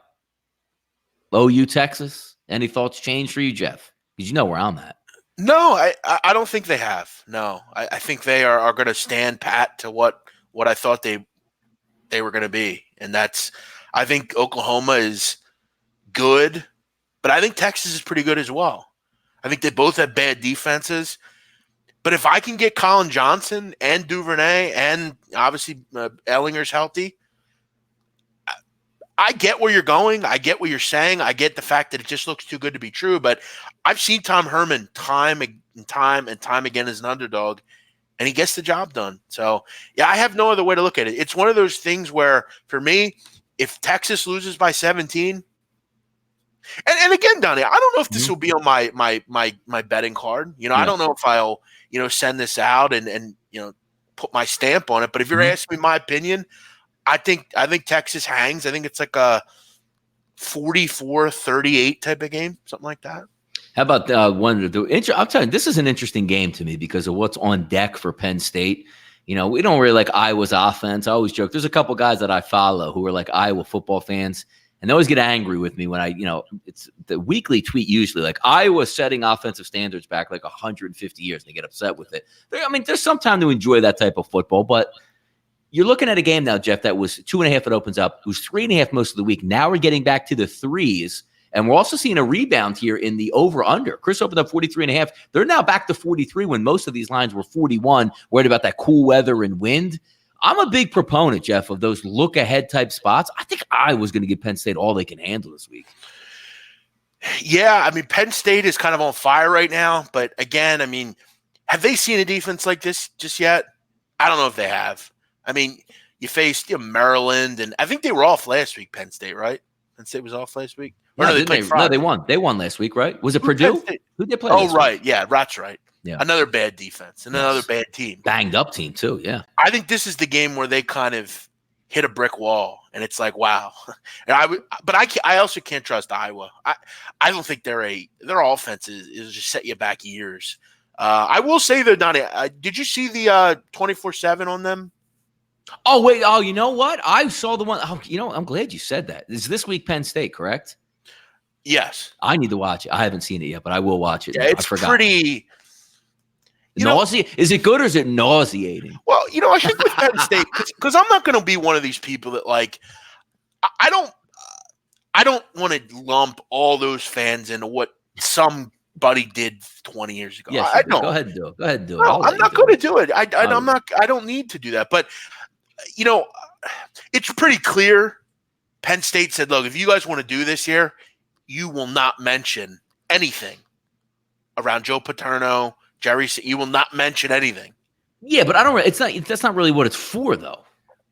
OU, Texas. Any thoughts change for you, Jeff? Because you know where I'm at. No, I don't think they have. No, I think they are going to stand pat to what I thought they were going to be. And I think Oklahoma is good, but I think Texas is pretty good as well. I think they both have bad defenses. But if I can get Colin Johnson and Duvernay and obviously Ellinger's healthy, I get where you're going. I get what you're saying. I get the fact that it just looks too good to be true. But I've seen Tom Herman time and time again as an underdog, and he gets the job done. So, yeah, I have no other way to look at it. It's one of those things where, for me, if Texas loses by 17, and again, Donnie, I don't know if this will be on my betting card. I don't know if I'll send this out and put my stamp on it. But if you're asking me my opinion, I think Texas hangs. I think it's like a 44-38 type of game, something like that. How about I'm telling you, this is an interesting game to me because of what's on deck for Penn State. We don't really like Iowa's offense. I always joke. There's a couple guys that I follow who are like Iowa football fans, and they always get angry with me when it's the weekly tweet usually like Iowa setting offensive standards back like 150 years, and they get upset with it. There's some time to enjoy that type of football, but you're looking at a game now, Jeff, that was 2.5. It opens up. It was 3.5 most of the week. Now we're getting back to the threes. And we're also seeing a rebound here in the over-under. Chris opened up 43.5. They're now back to 43 when most of these lines were 41, worried about that cool weather and wind. I'm a big proponent, Jeff, of those look-ahead type spots. I think I was going to give Penn State all they can handle this week. Yeah, Penn State is kind of on fire right now. But again, have they seen a defense like this just yet? I don't know if they have. You faced Maryland, and I think they were off last week, Penn State, right? Penn State was off last week? No, they won. They won last week, right? Was it Purdue? Who did they play? Oh, right. Yeah, that's right. Yeah. Another bad defense and another bad team. Banged up team, too, yeah. I think this is the game where they kind of hit a brick wall, and it's like, wow. But I also can't trust Iowa. I don't think their offense is just set you back years. I will say, though, Donnie, did you see the 24/7 on them? Oh, wait. Oh, you know what? I saw the one. Oh, I'm glad you said that. Is this week Penn State, correct? Yes. I need to watch it. I haven't seen it yet, but I will watch it. Yeah, it's pretty Is it good or is it nauseating? Well, I think with Penn State, because I'm not going to be one of these people that I don't want to lump all those fans into what somebody did 20 years ago. Yes, I go don't. ahead and do it. Go ahead and do it. No, I'll I'm let you not do going to it. do it. I'm not. I don't need to do that. But it's pretty clear. Penn State said, "Look, if you guys want to do this here, you will not mention anything around Joe Paterno, Jerry. You will not mention anything." Yeah, but I don't. It's not. That's not really what it's for, though.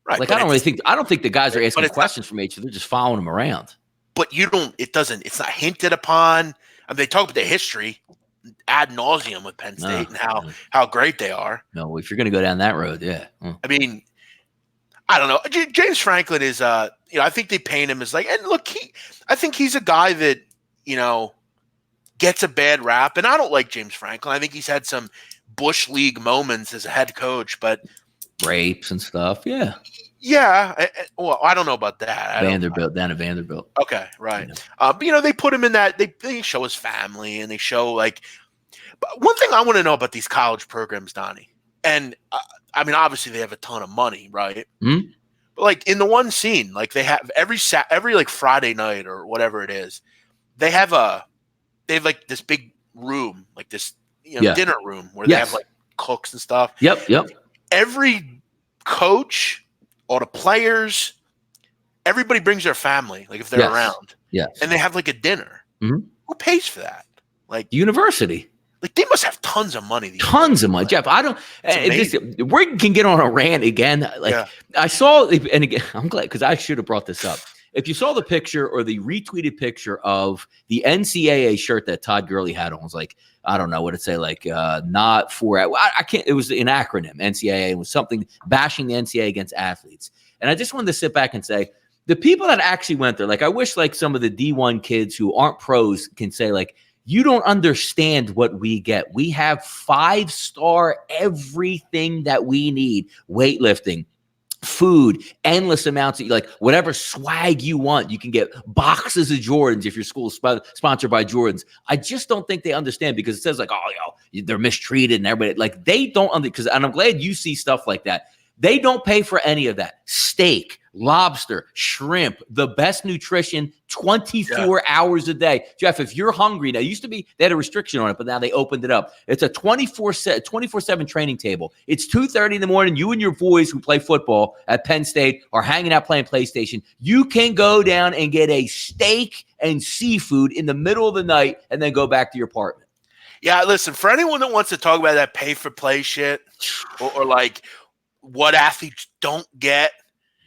Right. Like I don't think the guys are asking questions from each other. They're just following them around. But you don't. It's not hinted upon. I mean, they talk about the history ad nauseum with Penn State and how great they are. No, if you're going to go down that road, yeah. I mean, I don't know. James Franklin is, I think they paint him as like, and look, I think he's a guy that, gets a bad rap. And I don't like James Franklin. I think he's had some Bush League moments as a head coach, but rapes and stuff. Yeah. Yeah. Well, I don't know about that. Down at Vanderbilt. Okay. Right. Yeah. But, they put him in that, they show his family and they show but one thing I want to know about these college programs, Donnie, and I mean, obviously they have a ton of money, right? Mm-hmm. But in the one scene, they have every Friday night or whatever it is, they have this big room, this dinner room where they have cooks and stuff. Yep. Every coach, all the players, everybody brings their family, if they're around. Yes. And they have a dinner. Mm-hmm. Who pays for that? The university. They must have tons of money. Tons of money, Jeff. I don't. We can get on a rant again. I saw, and again, I'm glad because I should have brought this up. If you saw the picture or the retweeted picture of the NCAA shirt that Todd Gurley had on, it was I don't know what it say, not for. I can't. It was an acronym. NCAA was something bashing the NCAA against athletes, and I just wanted to sit back and say the people that actually went there. I wish some of the D1 kids who aren't pros can say you don't understand what we get. We have 5-star everything that we need. Weightlifting, food, endless amounts of whatever swag you want. You can get boxes of Jordans if your school is sponsored by Jordans. I just don't think they understand because it says they're mistreated and everybody they don't understand. And I'm glad you see stuff like that. They don't pay for any of that. Steak, lobster, shrimp, the best nutrition 24 hours a day. Jeff, if you're hungry, now used to be, they had a restriction on it, but now they opened it up. It's a 24/7 training table. It's 2:30 in the morning. You and your boys who play football at Penn State are hanging out playing PlayStation. You can go down and get a steak and seafood in the middle of the night and then go back to your apartment. Yeah, listen, for anyone that wants to talk about that pay-for-play shit or what athletes don't get.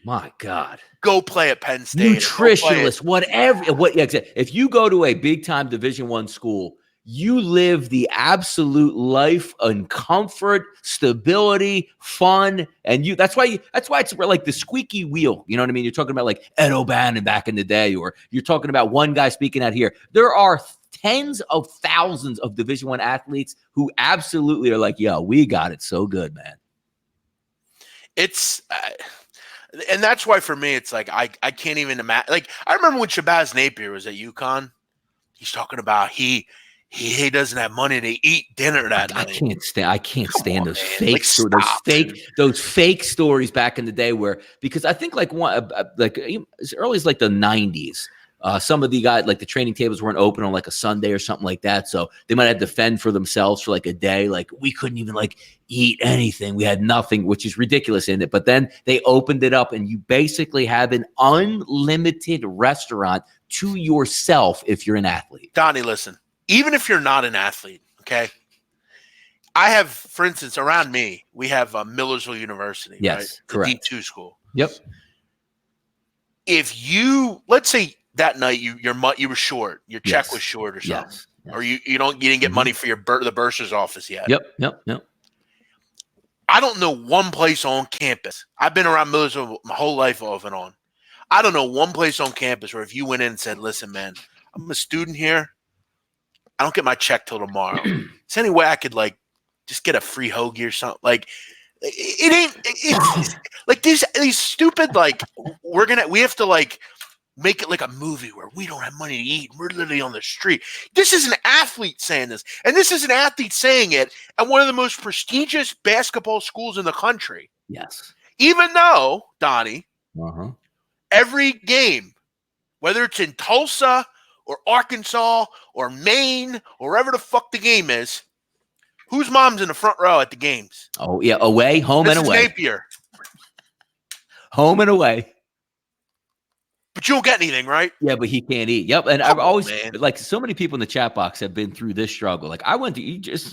My God. Go play at Penn State. Nutritionist, whatever. If you go to a big-time Division I school, you live the absolute life and comfort, stability, fun, and that's why it's the squeaky wheel. You know what I mean? You're talking about Ed O'Bannon back in the day, or you're talking about one guy speaking out here. There are tens of thousands of Division I athletes who absolutely are yo, we got it so good, man. It's and that's why for me it's I can't even imagine. I remember when Shabazz Napier was at UConn, he's talking about he doesn't have money to eat dinner that night. I can't stand those fake stories, those fake stories back in the day because I think as early as the 90s. Some of the guys, the training tables weren't open on a Sunday or something like that. So they might have to fend for themselves for a day. We couldn't even eat anything. We had nothing, which is ridiculous in it. But then they opened it up and you basically have an unlimited restaurant to yourself if you're an athlete. Donnie, listen, even if you're not an athlete, okay? I have, for instance, around me, we have Millersville University. Yes, right? correct. The D2 school. Yep. If let's say, that night you were short, your check was short or something, or you didn't get money for the bursar's office yet. Yep. I don't know one place on campus. I've been around Millersville my whole life off and on. I don't know one place on campus where if you went in and said, "Listen, man, I'm a student here. I don't get my check till tomorrow. Is there any way I could just get a free hoagie or something?" It ain't. It's these stupid we have to make it a movie where we don't have money to eat. We're literally on the street. This is an athlete saying this. And this is an athlete saying it at one of the most prestigious basketball schools in the country. Yes. Even though, Donnie, every game, whether it's in Tulsa or Arkansas or Maine or wherever the fuck the game is, whose mom's in the front row at the games? Oh, yeah. Away, home, and away. Napier. Home and away. But you don't get anything, right? Yeah, but he can't eat. Yep. And I've always, like, so many people in the chat box have been through this struggle. Like, I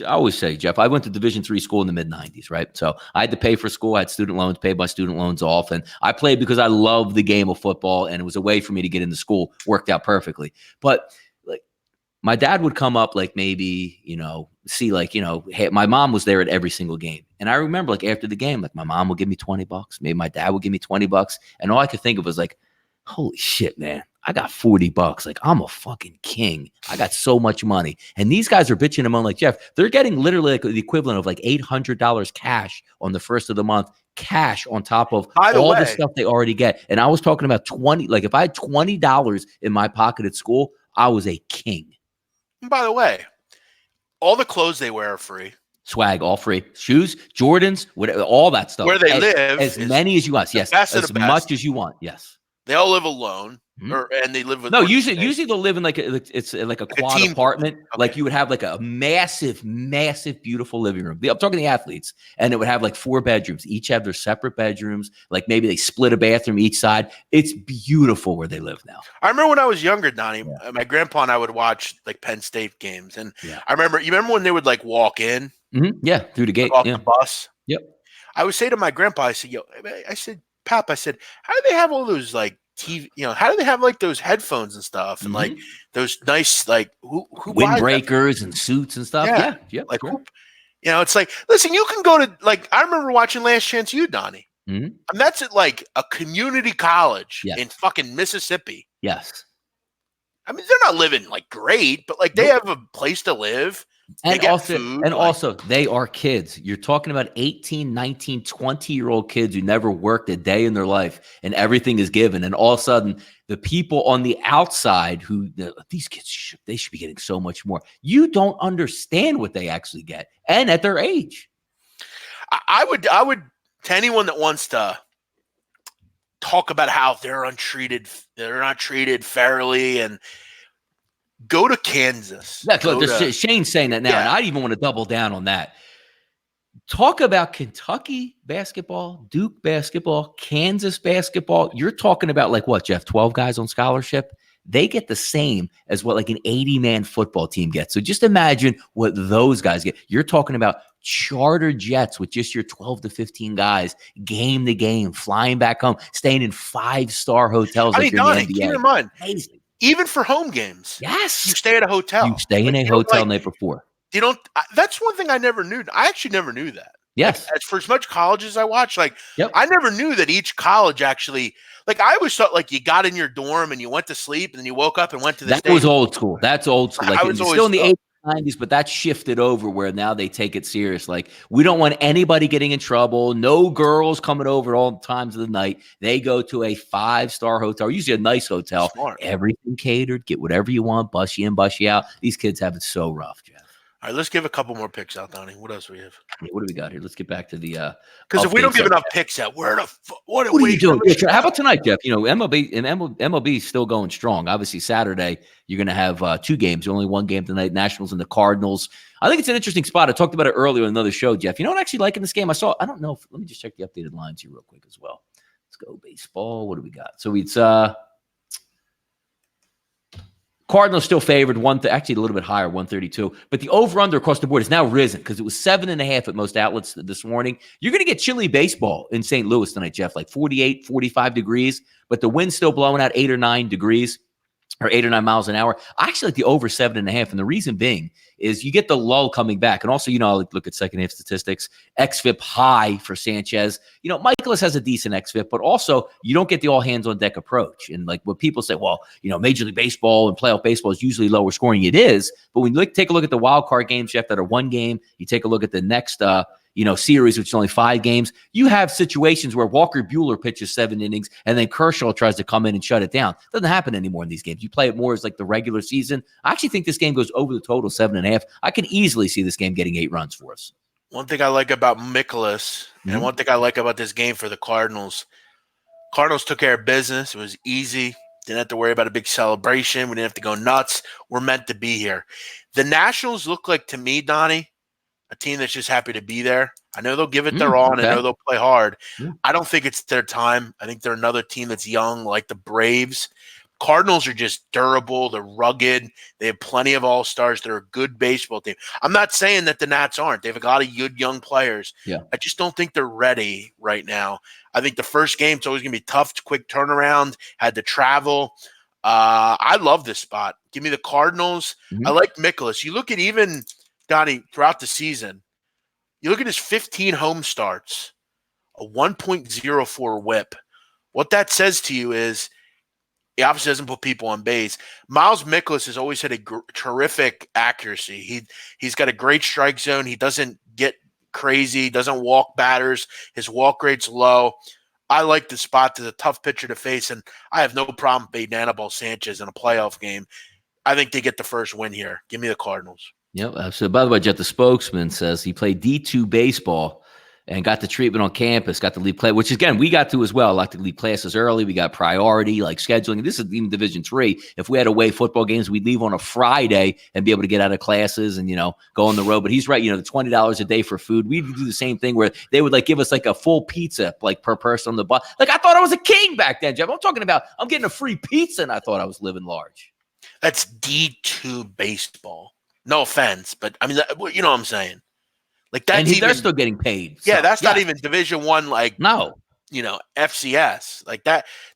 always say, Jeff, I went to Division III school in the mid-90s, right? So I had to pay for school. I had student loans, paid my student loans off. And I played because I love the game of football. And it was a way for me to get into school. Worked out perfectly. But, like, my dad would come up, like, maybe, see, like, hey, my mom was there at every single game. And I remember, like, after the game, like, my mom would give me $20. Maybe my dad would give me $20. And all I could think of was, like, holy shit, man, I got $40. Like, I'm a fucking king. I got so much money. And these guys are bitching them on, like, Jeff, they're getting literally like the equivalent of like $800 cash on the first of the month, cash on top of all the stuff they already get. And I was talking about like if I had $20 in my pocket at school, I was a king. And by the way, all the clothes they wear are free. Swag, all free. Shoes, Jordans, whatever, all that stuff. Where they live. As many as you want. Yes. As much as you want. Yes. They all live alone, and they live with. No, usually they'll live in like a quad apartment. Okay. Like you would have like a massive, beautiful living room. I'm talking the athletes, and it would have like 4 bedrooms. Each have their separate bedrooms. Like maybe they split a bathroom each side. It's beautiful where they live now. I remember when I was younger, Donnie. Yeah. My grandpa and I would watch like Penn State games, and I remember. You remember when they would like walk in? Mm-hmm. Yeah, through the gate, off the bus. Yep. I would say to my grandpa, I said, Pap, I said, how do they have all those like TV, how do they have like those headphones and stuff and like those nice like who windbreakers and suits and stuff? Yeah. Like it's like, listen, you can go to like I remember watching Last Chance U, Donnie. And that's at like a community college in fucking Mississippi. Yes. I mean, they're not living like great, but like they have a place to live. And also, they are kids. You're talking about 18, 19, 20-year-old kids who never worked a day in their life, and everything is given. And all of a sudden, the people on the outside these kids, they should be getting so much more. You don't understand what they actually get, and at their age. I would, to anyone that wants to talk about how they're not treated fairly, and go to Kansas. Shane's saying that now, and I even want to double down on that. Talk about Kentucky basketball, Duke basketball, Kansas basketball. You're talking about like what, Jeff, 12 guys on scholarship? They get the same as what like an 80-man football team gets. So just imagine what those guys get. You're talking about charter jets with just your 12 to 15 guys, game to game, flying back home, staying in 5-star hotels. I mean, Donnie, keep in mind, amazing. Even for home games, yes, you stay at a hotel. You stay in a hotel the night before. You don't. That's one thing I never knew. I actually never knew that. Yes, like, for as much colleges I watched, I never knew that each college actually. Like I always thought, like you got in your dorm and you went to sleep and then you woke up and went to the. That was old school. That's old school. Like was still in the 80s, 90s, but that shifted over where now they take it serious. Like we don't want anybody getting in trouble. No girls coming over at all times of the night. They go to a 5-star hotel, usually a nice hotel. Smart. Everything catered. Get whatever you want. Bus you in, bus you out. These kids have it so rough, Jeff. All right, let's give a couple more picks out, Donnie. What else do we have? Yeah, what do we got here? Let's get back to the because if we don't give enough picks out, what are you doing? Yeah, how about tonight, Jeff? MLB is still going strong. Obviously, Saturday you're going to have 2 games. Only 1 game tonight. Nationals and the Cardinals. I think it's an interesting spot. I talked about it earlier in another show, Jeff. You know what I actually like in this game? I don't know. Let me just check the updated lines here real quick as well. Let's go baseball. What do we got? So it's Cardinals still favored, actually a little bit higher, 132. But the over-under across the board has now risen because it was 7.5 at most outlets this morning. You're going to get chilly baseball in St. Louis tonight, Jeff, like 48, 45 degrees. But the wind's still blowing out 8 or 9 degrees. Or 8 or 9 miles an hour. I actually like the over 7.5. And the reason being is you get the lull coming back. And also, I look at second half statistics. XFIP high for Sanchez. Michaelis has a decent XFIP, but also you don't get the all hands on deck approach. And like what people say, well, Major League Baseball and playoff baseball is usually lower scoring. It is. But when you take a look at the wild card games, Jeff, that are 1 game, you take a look at the next series, which is only 5 games, you have situations where Walker Buehler pitches 7 innings and then Kershaw tries to come in and shut it down. Doesn't happen anymore in these games. You play it more as like the regular season. I actually think this game goes over the total 7.5. I can easily see this game getting 8 runs for us. One thing I like about Michaelis and one thing I like about this game for the Cardinals, Cardinals took care of business. It was easy. Didn't have to worry about a big celebration. We didn't have to go nuts. We're meant to be here. The Nationals look like, to me, Donnie, a team that's just happy to be there. I know they'll give it their all, and I know they'll play hard. Yeah. I don't think it's their time. I think they're another team that's young, like the Braves. Cardinals are just durable. They're rugged. They have plenty of all-stars. They're a good baseball team. I'm not saying that the Nats aren't. They have a lot of good young players. Yeah. I just don't think they're ready right now. I think the first game, it's always going to be tough, quick turnaround, had to travel. I love this spot. Give me the Cardinals. I like Mikolas. You look at even, Donnie, throughout the season, you look at his 15 home starts, a 1.04 whip. What that says to you is he obviously doesn't put people on base. Miles Mikolas has always had a terrific accuracy. He's got a great strike zone. He doesn't get crazy, doesn't walk batters. His walk rate's low. I like the spot. There's a tough pitcher to face, and I have no problem beating Anibal Sanchez in a playoff game. I think they get the first win here. Give me the Cardinals. Yep. So, by the way, Jeff, the spokesman says he played D2 baseball and got the treatment on campus, got to leave class, which, again, we got to as well. Like to leave classes early. We got priority, like scheduling. This is even Division III. If we had away football games, we'd leave on a Friday and be able to get out of classes and, go on the road. But he's right. The $20 a day for food. We'd do the same thing where they would give us a full pizza, per person on the bus. I thought I was a king back then, Jeff. I'm talking about I'm getting a free pizza and I thought I was living large. That's D2 baseball. No offense, but I mean, you know what I'm saying? That's they're still getting paid. Yeah, that's not even Division I, no. FCS.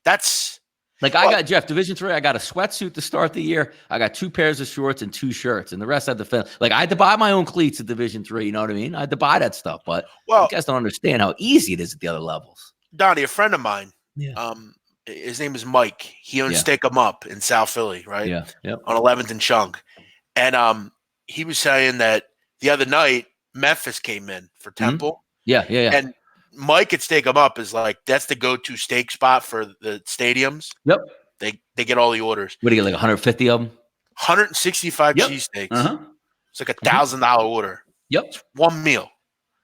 That's I got, Jeff, Division III, I got a sweatsuit to start the year. I got 2 pairs of shorts and 2 shirts, and the rest I had to fill. I had to buy my own cleats at Division III, you know what I mean? I had to buy that stuff, but you guys don't understand how easy it is at the other levels. Donnie, a friend of mine, his name is Mike. He owns Steak 'em Up in South Philly, right? Yeah, yep. On 11th and Chunk. And he was saying that the other night, Memphis came in for Temple. Yeah. And Mike at Steak 'em Up is that's the go-to steak spot for the stadiums. Yep. They get all the orders. What do you get, 150 of them? 165 cheesesteaks. It's a $1,000 order. Yep. It's one meal.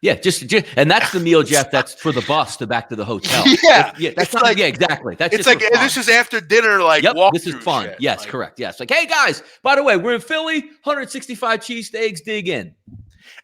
Yeah, just and that's the meal, Jeff. That's for the bus to back to the hotel. That's not. Exactly. That's it's just this is after dinner. Walk this is fun. Shit. Yes, correct. Yes, hey guys. By the way, we're in Philly. 165 cheesesteaks. Dig in.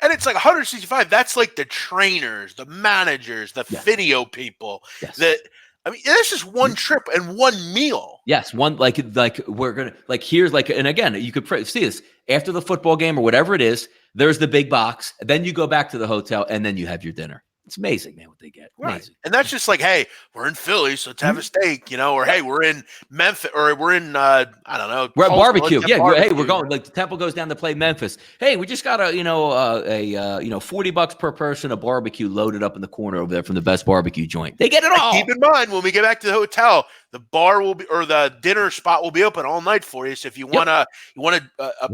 And it's 165. That's the trainers, the managers, the video people. Yes. This is one trip and one meal. Yes, one we're gonna here's and again, you could see this after the football game or whatever it is. There's the big box. Then you go back to the hotel and then you have your dinner. It's amazing, man, what they get. Right. Amazing. And that's just hey, we're in Philly, so let's have a steak, or hey, we're in Memphis, or we're in I don't know, we're at barbecue. Yeah, barbecue. Hey, we're going. The Temple goes down to play Memphis. Hey, we just got a $40 per person, a barbecue loaded up in the corner over there from the best barbecue joint. They get it all. Keep in mind when we get back to the hotel, the bar will be, or the dinner spot will be open all night for you. So if you want a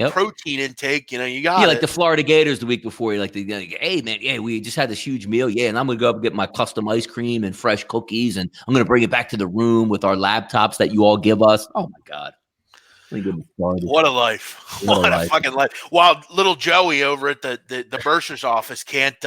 protein intake, you got it. The Florida Gators the week before. Hey man, we just had this huge meal. Yeah, and I'm gonna go up and get my custom ice cream and fresh cookies, and I'm gonna bring it back to the room with our laptops that you all give us. Oh my God. What a life. What a fucking life. While little Joey over at the bursar's office can't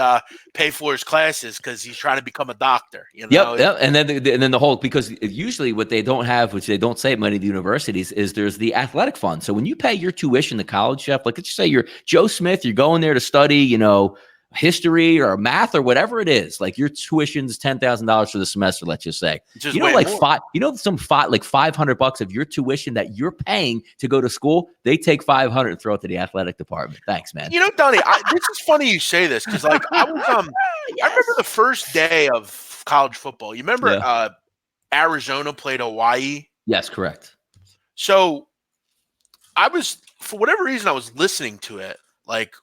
pay for his classes because he's trying to become a doctor. Yep. And then the whole, because usually what they don't have, which they don't say at many of the universities, is there's the athletic fund. So when you pay your tuition to college, Jeff, let's just say you're Joe Smith, you're going there to study, history or math or whatever it is, your tuition's $10,000 for the semester, let's just say. Just $500 of your tuition that you're paying to go to school, they take $500 and throw it to the athletic department. Thanks, man. Donnie, this is funny you say this because I was I remember the first day of college football. You remember Arizona played Hawaii? Yes, correct. So for whatever reason, I was listening to it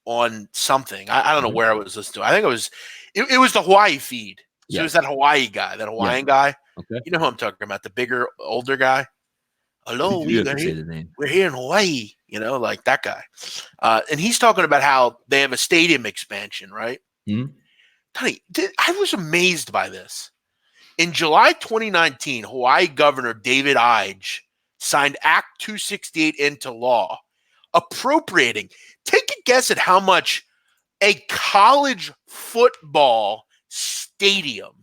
on something. I don't know where I was listening to. I think it was the Hawaii feed. So it was that Hawaii guy, that Hawaiian guy. Okay. You know who I'm talking about, the bigger, older guy. Hello, we're here in Hawaii, that guy. And he's talking about how they have a stadium expansion, right? Mm-hmm. Donnie, I was amazed by this. In July 2019, Hawaii Governor David Ige signed Act 268 into law, appropriating. Take a guess at how much a college football stadium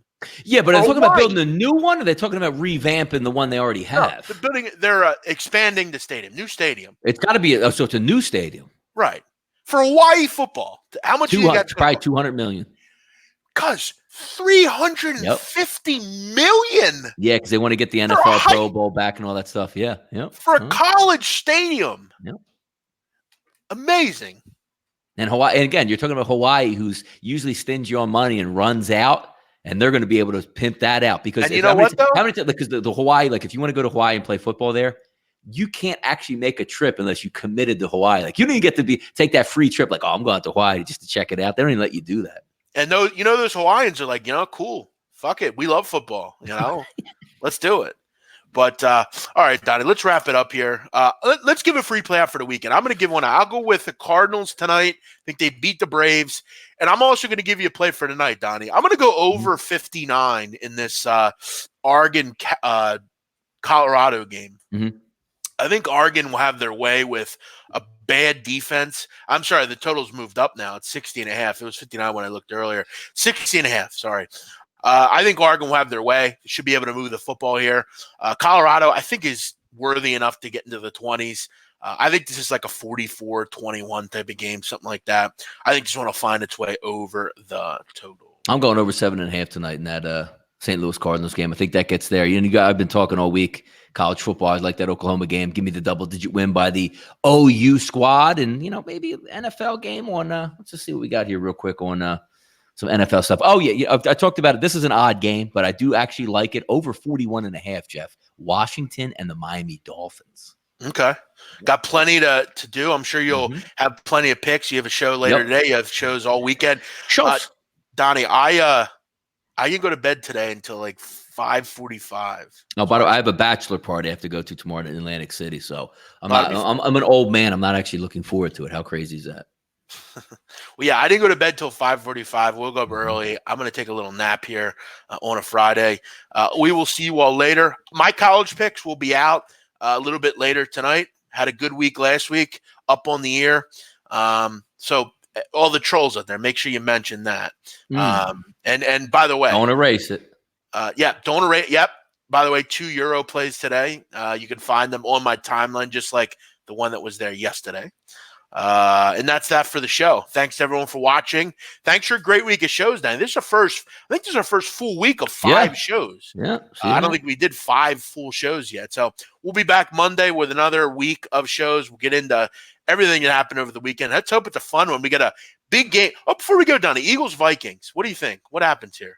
Yeah, but are they talking about building a new one, or are they talking about revamping the one they already have? No, they're expanding the stadium, new stadium. It's got to be so it's a new stadium, right? For Hawaii football, how much you got? Probably $200 million. Cause $350 million. Yeah, because they want to get the NFL Pro Bowl back and all that stuff. Yeah, for a college stadium. Yep. Amazing. And Hawaii, and again, you're talking about Hawaii, who's usually stingy on money and runs out, and they're going to be able to pimp that out because and you know what though? How many because the Hawaii, like if you want to go to Hawaii and play football there, you can't actually make a trip unless you committed to Hawaii. Like you don't even get to take that free trip. Like, oh, I'm going to Hawaii just to check it out. They don't even let you do that. And those Hawaiians are like, cool. Fuck it. We love football. Let's do it. But all right, Donnie, let's wrap it up here. Let's give a free play out for the weekend. I'm going to give one out. I'll go with the Cardinals tonight. I think they beat the Braves. And I'm also going to give you a play for tonight, Donnie. I'm going to go over 59 in this Oregon Colorado game. Mm-hmm. I think Oregon will have their way with a bad defense. I'm sorry, the total's moved up now. It's 60.5. It was 59 when I looked earlier. 60.5, sorry. I think Oregon will have their way. They should be able to move the football here. Colorado, I think, is worthy enough to get into the 20s. I think this is like a 44-21 type of game, something like that. I think this one will find its way over the total. I'm going over 7.5 tonight in that St. Louis Cardinals game. I think that gets there. I've been talking all week college football. I like that Oklahoma game. Give me the double-digit win by the OU squad, and maybe an NFL game on. Let's just see what we got here real quick on some NFL stuff. Oh yeah, I talked about it. This is an odd game, but I do actually like it. Over 41.5, Jeff. Washington and the Miami Dolphins. Okay. Got plenty to do. I'm sure you'll have plenty of picks. You have a show later today. You have shows all weekend. Donnie, I can go to bed today until like 5:45. No, by the way, I have a bachelor party I have to go to tomorrow in Atlantic City. So I'm an old man. I'm not actually looking forward to it. How crazy is that? Well, yeah, I didn't go to bed till 5:45. We'll go up early. I'm going to take a little nap here on a Friday. We will see you all later. My college picks will be out a little bit later tonight. Had a good week last week, up on the air. So all the trolls out there, make sure you mention that. And by the way, don't erase it. Don't erase. Yep. By the way, 2 Euro plays today. You can find them on my timeline, just like the one that was there yesterday. And that's that for the show. Thanks to everyone for watching. Thanks for a great week of shows, Dan. I think this is our first full week of 5 shows. Yeah. I don't think we did 5 full shows yet. So we'll be back Monday with another week of shows. We'll get into everything that happened over the weekend. Let's hope it's a fun one. We got a big game. Oh, before we go down to Eagles-Vikings, what do you think? What happens here?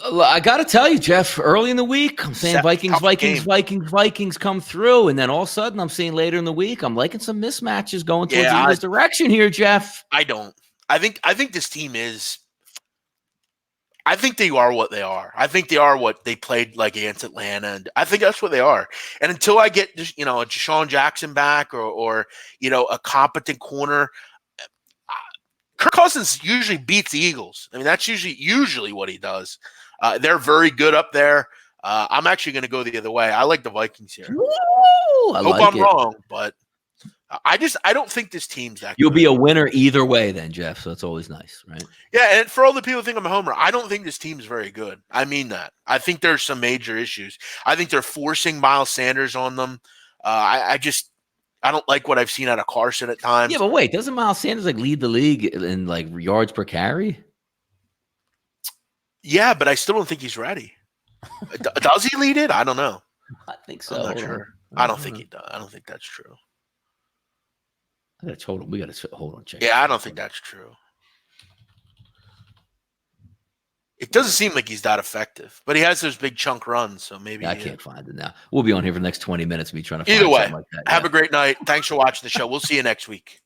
I got to tell you, Jeff, early in the week, I'm saying Vikings come through. And then all of a sudden, I'm seeing later in the week, I'm liking some mismatches going towards the Eagles' direction here, Jeff. I don't. I think this team is – I think they are what they are. I think they are what they played like against Atlanta. And I think that's what they are. And until I get, a Deshaun Jackson back or a competent corner – Kirk Cousins usually beats the Eagles. I mean, that's usually what he does. They're very good up there. I'm actually going to go the other way. I like the Vikings here. Ooh, Hope I'm wrong, but I don't think this team's that You'll good. be a winner either way then, Jeff, so that's always nice, right? Yeah, and for all the people who think I'm a homer, I don't think this team's very good. I mean that. I think there's some major issues. I think they're forcing Miles Sanders on them. I don't like what I've seen out of Carson at times. Yeah, but wait, doesn't Miles Sanders lead the league in yards per carry? Yeah, but I still don't think he's ready. Does he lead it? I don't know. I think so. I'm not sure. I don't think he does. I don't think that's true. We got to hold on. Check. Yeah, I don't think that's true. It doesn't seem like he's that effective, but he has those big chunk runs, so maybe I can't find it now. We'll be on here for the next 20 minutes. Me trying to find either way. something like that. Have a great night. Thanks for watching the show. We'll see you next week.